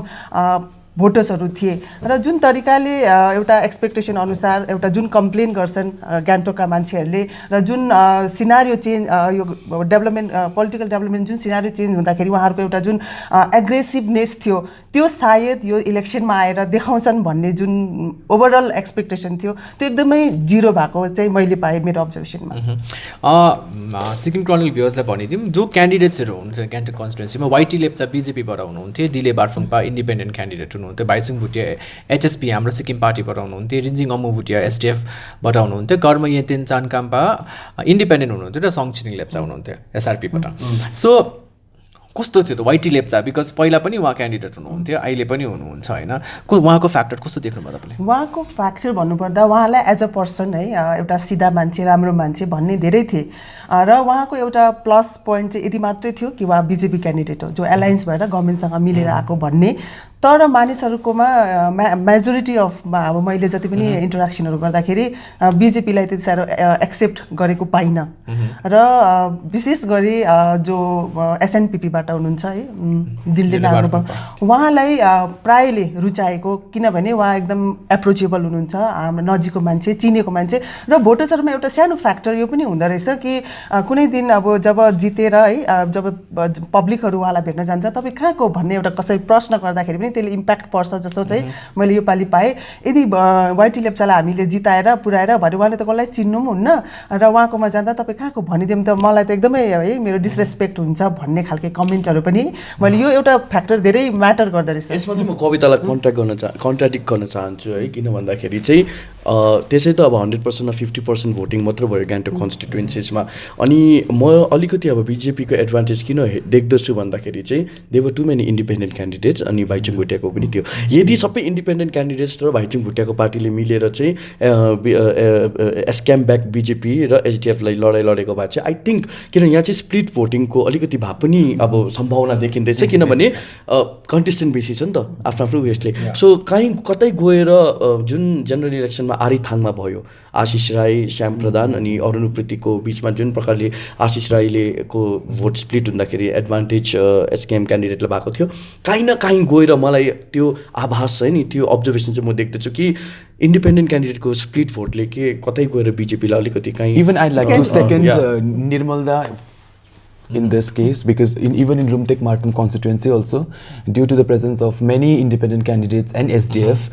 भोटर्सहरू थिए र जुन तरिकाले एउटा एक्सपेक्टेसन अनुसार एउटा जुन कम्प्लेन गर्छन् गान्तोकका मान्छेहरूले र जुन सिनारियो चेन्ज यो डेभलपमेन्ट पोलिटिकल डेभलपमेन्ट जुन सिनारियो चेन्ज हुँदाखेरि उहाँहरूको एउटा जुन एग्रेसिभनेस थियो त्यो सायद यो इलेक्सनमा आएर देखाउँछन् भन्ने जुन ओभरअल एक्सपेक्टेसन थियो त्यो एकदमै जिरो भएको चाहिँ मैले पाएँ मेरो अब्जर्भेसनमा। सिक्किम क्रनिकल भ्युअर्सलाई भनिदिउँ जो क्यान्डिडेट्सहरू हुनुहुन्छ गान्तोक कन्स्टिट्युन्सीमा वाइटी लेप्चा बिजेपीबाट हुनुहुन्थ्यो, दिले बारफुङपा इन्डिपेन्डेन्ट क्यान्डिडेट हुनुहुन्थ्यो, भाइचुङ भुटिया एचएसपी हाम्रो सिक्किम पार्टीबाट हुनुहुन्थ्यो, रिन्जिङ अम्मु भुटिया एसडिएफबाट हुनुहुन्थ्यो, कर्म येतेन चानकाम्पा इन्डिपेन्डेन्ट हुनुहुन्थयो र सङछिरिङ लेप्चा हुनुहुन्थ्यो एसआरपीबाट। सो कस्तो थियो त वाइटी लेप्चा बिकज पहिला पनि उहाँ क्यान्डिडेट हुनुहुन्थ्यो अहिले पनि हुनुहुन्छ होइन, उहाँको फ्याक्टर कस्तो देख्नुभयो तपाईँले? उहाँको फ्याक्टर भन्नुपर्दा उहाँलाई एज अ पर्सन है एउटा सिधा मान्छे राम्रो मान्छे भन्ने धेरै थिए र उहाँको एउटा प्लस पोइन्ट चाहिँ यति मात्रै थियो कि उहाँ बिजेपी क्यान्डिडेट हो जो एलायन्स भएर गभर्मेन्टसँग मिलेर आएको भन्ने। तर मानिसहरूकोमा मेजोरिटी अफमा अब मैले जति पनि इन्टरेक्सनहरू गर्दाखेरि बिजेपीलाई त्यति साह्रो एक्सेप्ट गरेको पाइनँ र विशेष गरी जो एसएनपीपीबाट हुनुहुन्छ है दिल्ली नारायण उहाँलाई प्रायले रुचाएको, किनभने उहाँ एकदम एप्रोचेबल हुनुहुन्छ, हाम्रो नजिकको मान्छे चिनेको मान्छे र भोटर्सहरूमा एउटा सानो फ्याक्टर यो पनि हुँदो रहेछ कि कुनै दिन अब जब जितेर है जब पब्लिकहरू उहाँलाई भेट्न जान्छ तपाईँ कहाँको भन्ने एउटा कसै प्रश्न गर्दाखेरि पनि त्यसले इम्प्याक्ट पर्छ जस्तो चाहिँ मैले यो पालि पाएँ। यदि वाइटी लेप्चालाई हामीले जिताएर पुऱ्याएर भने उहाँले त कसलाई चिन्नु पनि हुन्न र उहाँकोमा जाँदा तपाईँ कहाँको भनिदिउँ त मलाई त एकदमै है मेरो डिसरेस्पेक्ट हुन्छ भन्ने खालको कमेन्टहरू पनि मैले यो एउटा फ्याक्टर धेरै म्याटर गर्दो रहेछ। यसमा चाहिँ म कवितालाई कन्ट्राडिक्ट गर्न चाहन्छु है, किन भन्दाखेरि चाहिँ त्यसै त अब 100% 50% भोटिङ मात्र भयो गान्तोक कन्स्टिट्युन्सिजमा। अनि म अलिकति अब बिजेपीको एडभान्टेज किन देख्दछु भन्दाखेरि चाहिँ देवर टु मेनी इन्डिपेन्डेन्ट क्यान्डिडेट्स अनि भाइचुङ भुटियाको पनि थियो। यदि सबै इन्डिपेन्डेन्ट क्यान्डिडेट्स र भाइचुङ भुटियाको पार्टीले मिलेर चाहिँ एसक्याम ब्याक बिजेपी र एसडिएफलाई लडाइँ लडेको भए चाहिँ आई थिङ्क किन यहाँ चाहिँ स्प्लिट भोटिङको अलिकति भए पनि अब सम्भावना देखिँदैछ, किनभने कन्टेस्टेन्ट बेसी छ नि त आफ्नो आफ्नो उयसले। सो कतै गएर जुन जेनरल इलेक्सनमा आरिथाङमा भयो आशिष राई श्याम प्रधान अनि अरुणुप्रीतिको बिचमा जुन प्रकारले आशिष राईलेको भोट स्प्लिट हुँदाखेरि एडभान्टेज एसकेएम क्यान्डिडेटलाई भएको थियो, काहीँ न काहीँ गएर मलाई त्यो आभास छ नि त्यो अब्जर्भेसन चाहिँ म देख्दछु कि इन्डिपेन्डेन्ट क्यान्डिडेटको स्प्लिट भोटले के कतै गएर बिजेपीलाई अलिकति काहीँ Even I'd like to second Nirmal in this case because even in Rumtek Martin constituency also due to the presence of many independent candidates and SDF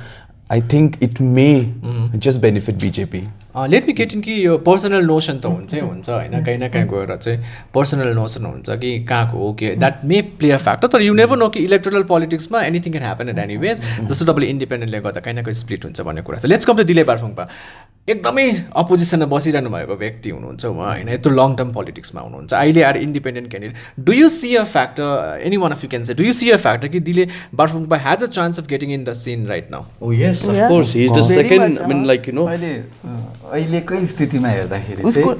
I think it may just benefit BJP. Let me get in कि यो personal notion त हुन्छै हुन्छ होइन, कहीँ न कहीँ गएर चाहिँ पर्सनल नोसन हुन्छ कि कहाँको हो कि that may play a factor, तर यु नेभर नो कि इलेक्टोरल पोलिटिक्समा anything can happen at any ways. जस्तो तपाईँले इन्डिपेन्डेन्टले गर्दा कहीँ न कहीँ स्प्लिट हुन्छ भन्ने कुरा छ। लेट्स कम टु दिले बारफुङपा, एकदमै अपोजिसनमा बसिरहनु भएको व्यक्ति हुनुहुन्छ उहाँ होइन, यत्रो लङ टर्म पोलिटिक्समा हुनुहुन्छ, अहिले आएर independent candidate. Do you see a factor, any one of you can say, do you see a factor कि Dile Barfungpa has a chance of getting in the scene right now? Oh yes, of course. He is the second, I mean like you know. अहिलेकै स्थितिमा हेर्दाखेरि चाहिँ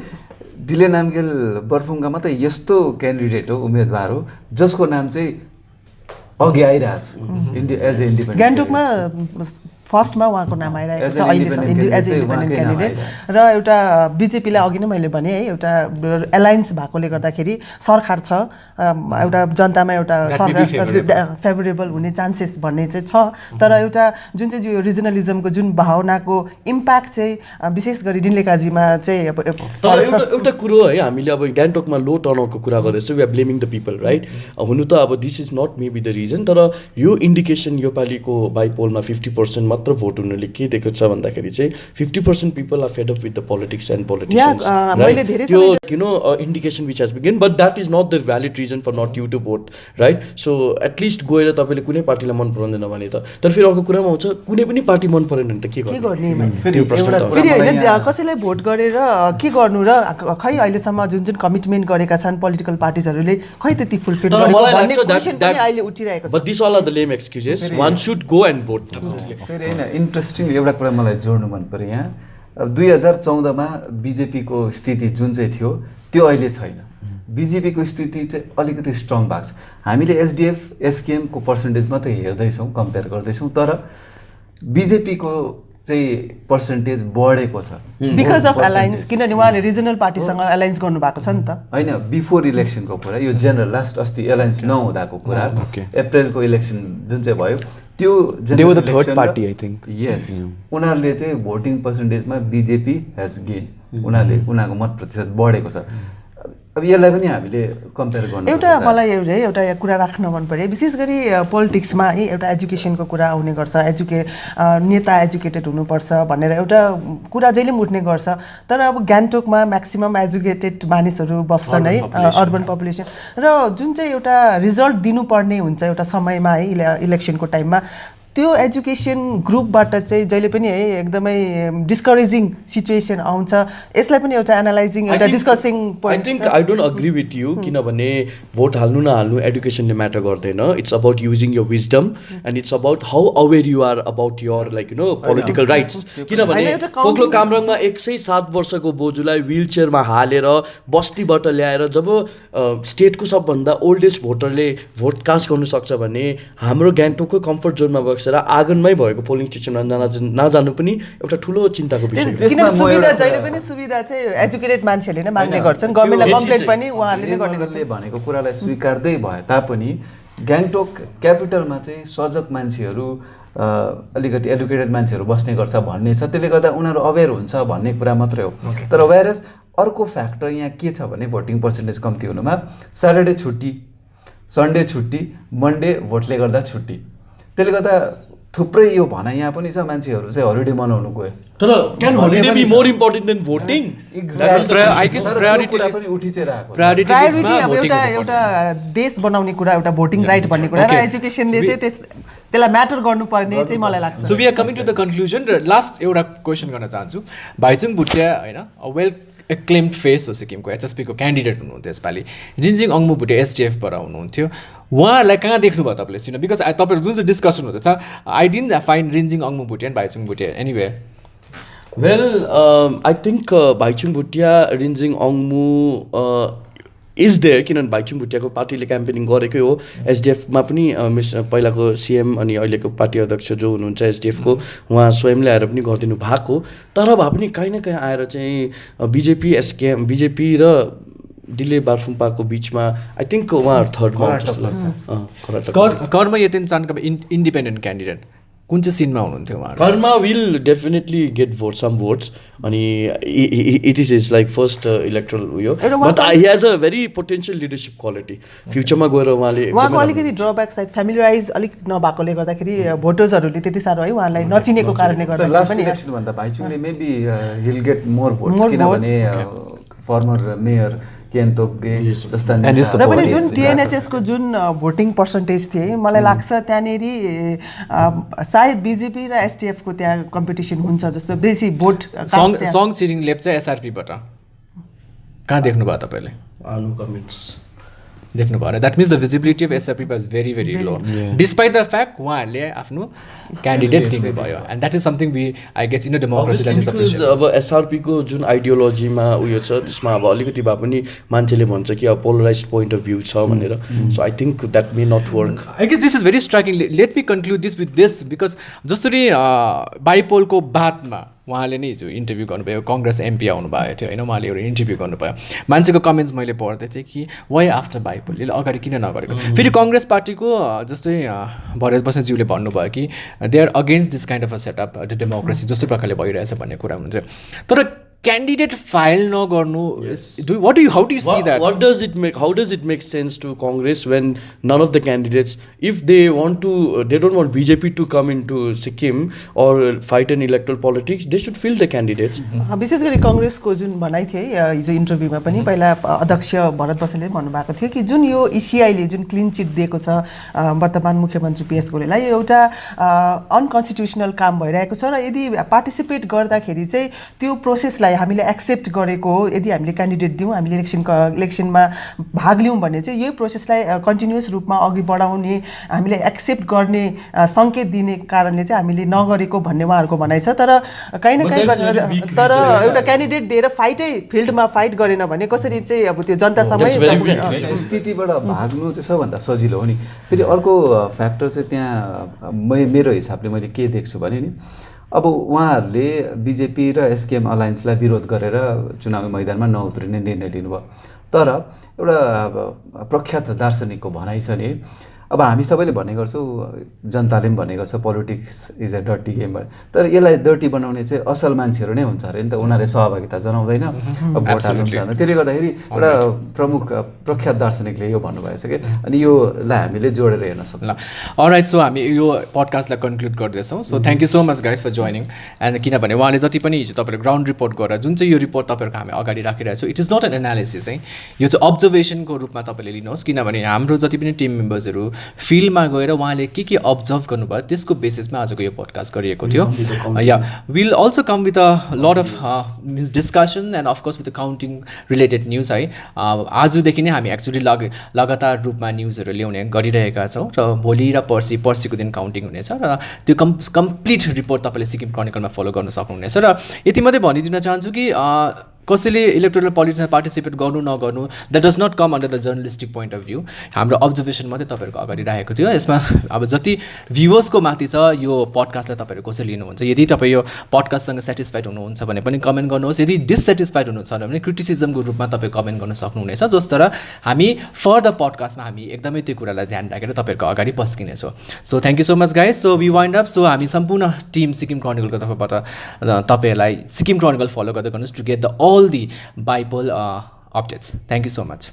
delay Namgyal बर्फुङमा त यस्तो candidate हो, उम्मेदवार हो जसको नाम चाहिँ अघि आइरहेको छ एज ए इन्डिपेन्डेन्ट। गान्तोकमा फर्स्टमा उहाँको नाम आइरहेको छ अहिलेसम्म एज ए इन्डिपेन्डेन्ट क्यान्डिडेट र एउटा बिजेपीलाई अघि नै मैले भने है एउटा एलायन्स भएकोले गर्दाखेरि सरकार छ, एउटा जनतामा एउटा सरकार फेभरेबल हुने चान्सेस भन्ने चाहिँ छ। तर एउटा जुन चाहिँ यो रिजनलिजमको जुन भावनाको इम्प्याक्ट चाहिँ विशेष गरी डिन्लेकाजीमा चाहिँ अब एउटा कुरो है, हामीले अब गान्तोकमा लो टर्नआउटको कुरा गर्दैछौँ, we are blaming the people right. हुनु त अब this is not may be the reason, तर यो इन्डिकेसन योपालिको बाइपोलमा 50% मात्र भोट हुनुले के दिएको छ भन्दाखेरि चाहिँ 50% people are fed up with the politics and politicians, त्यो you know indication which has begin, but that is not the valid reason for not you to vote right. So at least गएर तपाईँले कुनै पार्टीलाई मन पराउँदैन भने त, तर फेरि अर्को कुरामा आउँछ कुनै पनि पार्टी मन परेन भने त के गर्ने, त्यो प्रश्न फेरि होइन कसैलाई भोट गरेर के गर्नु र खै अहिलेसम्म जुन जुन कमिटमेन्ट गरेका छन् पोलिटिकल पार्टिजहरूले खै त्यति फुलफिल गरेको भन्ने क्वेसन पनि अहिले उठिरहेको छ। But this all are the lame excuses, one should go and vote. फेरि होइन इन्ट्रेस्टिङ एउटा कुरा मलाई जोड्नु मन पऱ्यो यहाँ, अब 2014मा बिजेपीको स्थिति जुन चाहिँ थियो त्यो अहिले छैन। बिजेपीको स्थिति चाहिँ अलिकति स्ट्रङ भएको छ। हामीले एसडिएफ एसकेएमको पर्सेन्टेज मात्रै हेर्दैछौँ, कम्पेयर गर्दैछौँ, तर बिजेपीको चाहिँ पर्सेन्टेज बढेको छ बिकज अफ एलायन्स, किनभने उहाँले रिजनल पार्टीसँग एलायन्स गर्नुभएको छ नि त होइन। बिफोर इलेक्सनको कुरा, यो जेनरल लास्ट अस्ति एलायन्स नहुँदाको कुरा, अप्रिलको इलेक्सन जुन चाहिँ भयो त्यो they were the third party, I think. यस, उनीहरूले चाहिँ भोटिङ पर्सेन्टेजमा बिजेपी हेज गेन, उनीहरूको मत प्रतिशत बढेको छ। अब यसलाई पनि हामीले कम्पेयर गर्नु एउटा मलाई एउटा कुरा राख्न मन पर्यो, विशेष गरी पोलिटिक्समा है एउटा एजुकेसनको कुरा आउने गर्छ, नेता एजुकेटेड हुनुपर्छ भनेर एउटा कुरा जहिले उठ्ने गर्छ। तर अब गान्तोकमा म्याक्सिमम एजुकेटेड मानिसहरू बस्छन् है, अर्बन पपुलेसन, र जुन चाहिँ एउटा रिजल्ट दिनुपर्ने हुन्छ एउटा समयमा है इलेक्सनको टाइममा, त्यो एजुकेसन ग्रुपबाट चाहिँ जहिले पनि है एकदमै डिस्करेजिङ सिचुएसन आउँछ। यसलाई पनि एउटा एनालाइजिङ एउटा discussing point. I think I don't agree with you, किनभने भोट हाल्नु नहाल्नु एडुकेसनले म्याटर गर्दैन। It's about using your wisdom and it's about how aware you are about your like political rights. किनभने पोख्लो कामराङमा 107 वर्षको बोजूलाई व्हिल चेयरमा हालेर बस्तीबाट ल्याएर जब स्टेटको सबभन्दा ओल्डेस्ट भोटरले भोट कास्ट गर्नु सक्छ भने हाम्रो गान्तोकको कम्फर्ट जोनमा आँगनमै भएको पोलिङ स्टेसनमा नजानु पनि एउटा ठुलो चिन्ताको विषय हो। किनभने सुविधा जहिले पनि सुविधा चाहिँ एजुकेटेड मान्छेहरूले नै माग्ने गर्छन्, गभर्नमेन्टलाई कम्प्लेन पनि उहाँहरूले नै गर्ने गर्छन्। भनेको कुरालाई स्वीकार्दै भए तापनि गान्तोक क्यापिटलमा चाहिँ सजग मान्छेहरू अलिकति एडुकेटेड मान्छेहरू बस्ने गर्छ भन्ने छ, त्यसले गर्दा उनीहरू अवेर हुन्छ भन्ने कुरा मात्रै हो। तर वायरस अर्को फ्याक्टर यहाँ के छ भने भोटिङ पर्सेन्टेज कम्ती हुनुमा स्याटरडे छुट्टी, सन्डे छुट्टी, मन्डे भोटले गर्दा छुट्टी, त्यसले गर्दा थुप्रै यो भनाइ यहाँ पनि छ, मान्छेहरू चाहिँ हलिडे मनाउनु गयो। तर can holiday be more important than voting? एउटा देश बनाउने कुरा, एउटा भोटिङ राइट भन्ने कुरा र एजुकेसनले चाहिँ त्यसलाई म्याटर गर्नुपर्ने चाहिँ मलाई लाग्छ। So we are coming to the conclusion. र लास्ट एउटा क्वेसन गर्न चाहन्छु, भाइचुङ भुटिया होइन वेल एक्लेम्ड फेस हो सिक्किमको, एचएसपीको क्यान्डिडेट हुनुहुन्थ्यो यसपालि। रिन्जिङ अङ्मु भुटिया एसडिएफबाट हुनुहुन्थ्यो, उहाँहरूलाई कहाँ देख्नुभयो तपाईँले सिन? बिकज तपाईँहरू जुन चाहिँ डिस्कसन हुँदैछ, आई डिन्ट फाइन्ड रिन्जिङ अङ्मु Bhutia and Bhaichung Bhutia anywhere. Well I think Bhaichung Bhutia, Rinzing अङ्मु इज देयर, किनभने भाइचुङ भुटियाको पार्टीले क्याम्पेनिङ गरेकै हो। एसडिएफमा पनि पहिलाको सिएम अनि अहिलेको पार्टी अध्यक्ष जो हुनुहुन्छ एसडिएफको, उहाँ स्वयंले आएर पनि गरिदिनु भएको। तर भए पनि कहीँ न कहीँ आएर चाहिँ बिजेपी र डिले बार्फुम्पाको बिचमा आई थिङ्क उहाँहरू थर्डमा कर्म यतिन चान्का इन्डिपेन्डेन्ट क्यान्डिडेट कुन चाहिँ सिनमा हुनुहुन्थ्यो उहाँहरू? Karma will definitely get some votes, अनि it is like first electoral उयो, but he has a very potential leadership quality. फ्युचरमा गएर उहाँको अलिकति ड्रब्याक सायद फ्यामिलियराइज अलिक नभएकोले गर्दाखेरि भोटर्सहरूले त्यति साह्रो है उहाँलाई नचिनेको कारणले गर्दा पनि भन्दा भाइचुङले maybe he'll get more votes, किनभने फर्मर मेयर र पनि जुन टिएनएचएसको जुन भोटिङ पर्सेन्टेज थिए, मलाई लाग्छ त्यहाँनिर सायद बिजेपी र एसटिएफको त्यहाँ कम्पिटिसन हुन्छ जस्तो बेसी भोट। सङ छिरिङ लेप्चा एसआरपीबाट कहाँ देख्नुभयो तपाईँले? नो कमेन्ट्स देख्नु भएन। That means the visibility of SRP was very very low despite the fact उहाँहरूले आफ्नो क्यान्डिडेट दिनुभयो, and that is something we I guess in a democracy that is appreciated. अब एसआरपीको जुन आइडियोलोजीमा उयो छ त्यसमा अब अलिकति भए पनि मान्छेले भन्छ कि अब पोलराइज्ड पोइन्ट अफ भ्यू छ भनेर, so I think that may not work. I guess this is very striking. Let me conclude this with this, because जसरी बाइपोलको बादमा उहाँले नै हिजो इन्टरभ्यू गर्नुभयो, कङ्ग्रेस एमपी आउनुभएको थियो होइन, उहाँले एउटा इन्टरभ्यू गर्नुभयो, मान्छेको कमेन्ट्स मैले पढ्दै थिएँ कि वाइ आफ्टर बाइपोल, यसले अगाडि किन नगरेको। फेरि कङ्ग्रेस पार्टीको जस्तै भरत बस्नेतज्यूले भन्नुभयो कि they are against this kind of a setup democracy जस्तो प्रकारले भइरहेछ भन्ने कुरा हुन्छ। तर क्यान्डिडेट फाइल नगर्नु, how do you see that? How does it make sense to Congress when none of the candidates if they don't want BJP to come into Sikkim or fight in electoral politics, they should field the candidates. विशेष गरी कङ्ग्रेसको जुन भनाइ थियो हिजो इन्टरभ्यूमा पनि, पहिला अध्यक्ष भरत बस्नेतले भन्नुभएको थियो कि जुन यो इसिआईले जुन क्लिन चिट दिएको छ वर्तमान मुख्यमन्त्री पीएस गोलेलाई, यो एउटा अनकन्स्टिट्युसनल काम भइरहेको छ, र यदि पार्टिसिपेट गर्दाखेरि चाहिँ त्यो प्रोसेसलाई हामीले एक्सेप्ट गरेको हो, यदि हामीले क्यान्डिडेट दिउँ, हामीले इलेक्सनमा भाग लिउँ भने चाहिँ यही प्रोसेसलाई कन्टिन्युस रूपमा अघि बढाउने, हामीले एक्सेप्ट गर्ने सङ्केत दिने कारणले चाहिँ हामीले नगरेको भन्ने उहाँहरूको भनाइ छ। तर कहीँ न कहीँ तर एउटा क्यान्डिडेट दिएर फाइटै फिल्डमा फाइट गरेन भने कसरी चाहिँ अब त्यो जनतासँगै स्थितिबाट भाग्नु चाहिँ सबभन्दा सजिलो हो नि। फेरि अर्को फ्याक्टर चाहिँ त्यहाँ मेरो हिसाबले मैले के देख्छु भने नि, अब उहाँहरूले बिजेपी र एसकेएम अलायन्सलाई विरोध गरेर चुनावी मैदानमा नउत्रिने निर्णय लिनुभयो। तर एउटा प्रख्यात दार्शनिकको भनाइ छ नि, अब हामी सबैले भन्ने गर्छौँ, जनताले पनि भन्ने गर्छ politics is a dirty game. तर यसलाई डर्टी बनाउने चाहिँ असल मान्छेहरू नै हुन्छ अरे नि त, उनीहरूले सहभागिता जनाउँदैन, भोट हाल्नु चाहन्छ। त्यसले गर्दाखेरि एउटा प्रमुख प्रख्यात दार्शनिकले यो भन्नुभएछ कि, अनि योलाई हामीले जोडेर हेर्न सक्छौँ। अलराइट, सो हामी यो पडकास्टलाई कन्क्लुड गर्दैछौँ। So thank you so much guys for joining. And किनभने उहाँले जति पनि हिजो तपाईँले ग्राउन्ड रिपोर्ट गरेर जुन चाहिँ यो रिपोर्ट तपाईँहरूको हामी अगाडि राखिरहेको छौँ, it is not an analysis है, यो चाहिँ अब्जर्भेसनको रूपमा तपाईँले लिनुहोस्। किनभने हाम्रो जति पनि टिम मेम्बर्सहरू फिल्डमा गएर उहाँले के अब्जर्भ गर्नुभयो त्यसको बेसिसमा आजको यो पडकास्ट गरिएको थियो। Yeah we'll also come with a lot of means discussion and of course with counting related news है। आजदेखि नै हामी एक्चुली लगातार रूपमा न्युजहरू ल्याउने गरिरहेका छौँ र भोलि र पर्सिको दिन काउन्टिङ हुनेछ र त्यो कम्प्लिट रिपोर्ट तपाईँले सिक्किम क्रोनिकलमा फलो गर्न सक्नुहुनेछ। र यति मात्रै भनिदिन चाहन्छु कि कसैले इलेक्टोरल पोलिटिक्समा पार्टिसिपेट गर्नु नगर्नु that does not come under the journalistic point of view. हाम्रो अब्जर्भेसन मात्रै तपाईँहरूको अगाडि राखेको थियो। यसमा अब जति भ्युवर्सको माथि छ यो पडकास्टलाई तपाईँहरू कसरी लिनुहुन्छ। यदि तपाईँ यो पडकास्टसँग सेटिस्फाइड हुनुहुन्छ भने पनि कमेन्ट गर्नुहोस्, यदि डिससेटिस्फाइड हुनुहुन्छ भने क्रिटिसिजमको रूपमा तपाईँ कमेन्ट गर्न सक्नुहुनेछ। जस तर हामी फर्दर पडकास्टमा हामी एकदमै त्यो कुरालाई ध्यान राखेर तपाईँहरूको अगाडि पस्किनेछौँ। So thank you so much guys. So we wind up. So हामी सम्पूर्ण टिम सिक्किम क्रोनिकलको तर्फबाट तपाईँहरूलाई सिक्किम क्रोनिकल फलो गर्दै गर्नुहोस् to get the all the bypoll updates. Thank you so much.